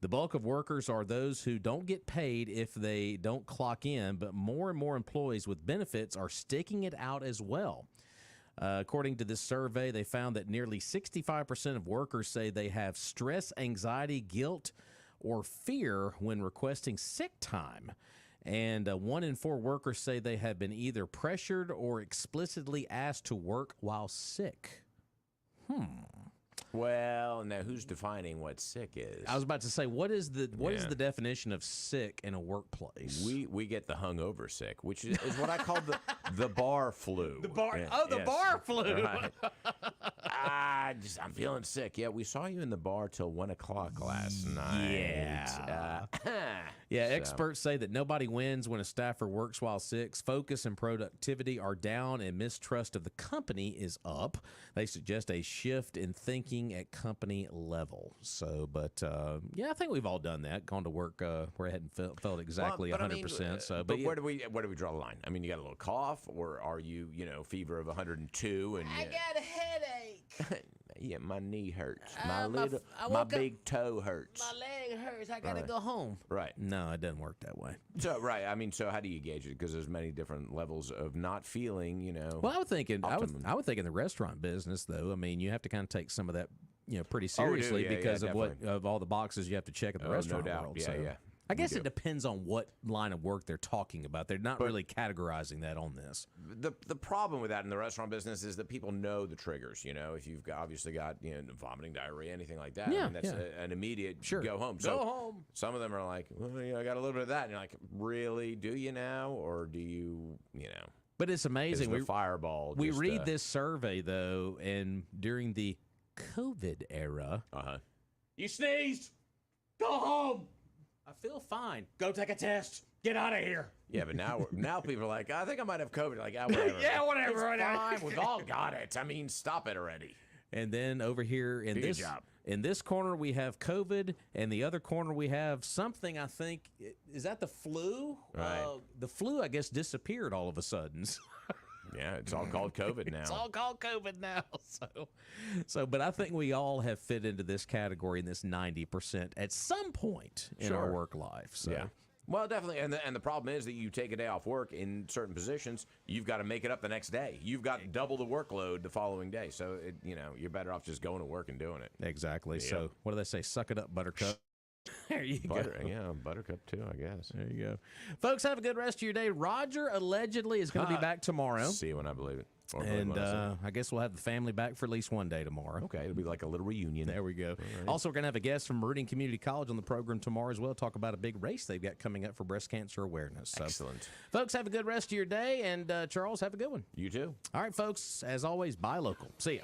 The bulk of workers are those who don't get paid if they don't clock in, but more and more employees with benefits are sticking it out as well. According to this survey, they found that nearly 65% of workers say they have stress, anxiety, guilt, or fear when requesting sick time. And 1 in 4 workers say they have been either pressured or explicitly asked to work while sick. Well, now who's defining what sick is? I was about to say, what is the definition of sick in a workplace? We get the hungover sick, which is what I call the bar flu. The bar flu. Right. I'm feeling sick. Yeah, we saw you in the bar till 1 o'clock last night. Yeah, experts say that nobody wins when a staffer works while sick. Focus and productivity are down and mistrust of the company is up. They suggest a shift in thinking at company level. So, but I think we've all done that, gone to work where I hadn't felt exactly 100%. But where do we draw the line? I mean, you got a little cough, or are you, fever of 102? And I got a headache. Yeah, my knee hurts. I My big toe hurts. My leg hurts. I got to go home. Right. No, it doesn't work that way. So, right. I mean, so how do you gauge it? Because there's many different levels of not feeling, Well, I would think optimum. I would think in the restaurant business, though, I mean, you have to kind of take some of that, pretty seriously because of all the boxes you have to check in the restaurant no doubt. world. Yeah, So yeah. I guess it depends on what line of work they're talking about. They're not really categorizing that on this. The problem with that in the restaurant business is that people know the triggers. If you've obviously got vomiting, diarrhea, anything like that, Yeah, I mean, that's an immediate go home. Go home. Some of them are like, well, I got a little bit of that, and you're like, really? Do you now, or do you? But it's amazing. Is the fireball. We just, read this survey though, and during the COVID era, you sneezed. Go home. I feel fine. Go take a test. Get out of here. Yeah, but now people are like, I think I might have COVID. Like, whatever. Yeah, whatever. It's fine. We've all got it. I mean, stop it already. And then over here in this corner we have COVID, and the other corner we have something. I think is that the flu. Right. The flu, I guess, disappeared all of a sudden. Yeah, it's all called COVID now. It's all called COVID now. But I think we all have fit into this category in this 90% at some point in our work life. So. Yeah. Well, definitely, and the problem is that you take a day off work in certain positions, you've got to make it up the next day. You've got double the workload the following day. So you're better off just going to work and doing it. Exactly. Yeah. So what do they say? Suck it up, Buttercup. There you go. Yeah, Buttercup too, I guess. There you go. Folks, have a good rest of your day. Roger allegedly is going to be back tomorrow. See you when I believe it. And I guess we'll have the family back for at least one day tomorrow. Okay, it'll be like a little reunion. There we go. Right. Also, we're going to have a guest from Meridian Community College on the program tomorrow as well. Talk about a big race they've got coming up for breast cancer awareness. So, excellent. Folks, have a good rest of your day. And Charles, have a good one. You too. All right, folks, as always, buy local. See ya.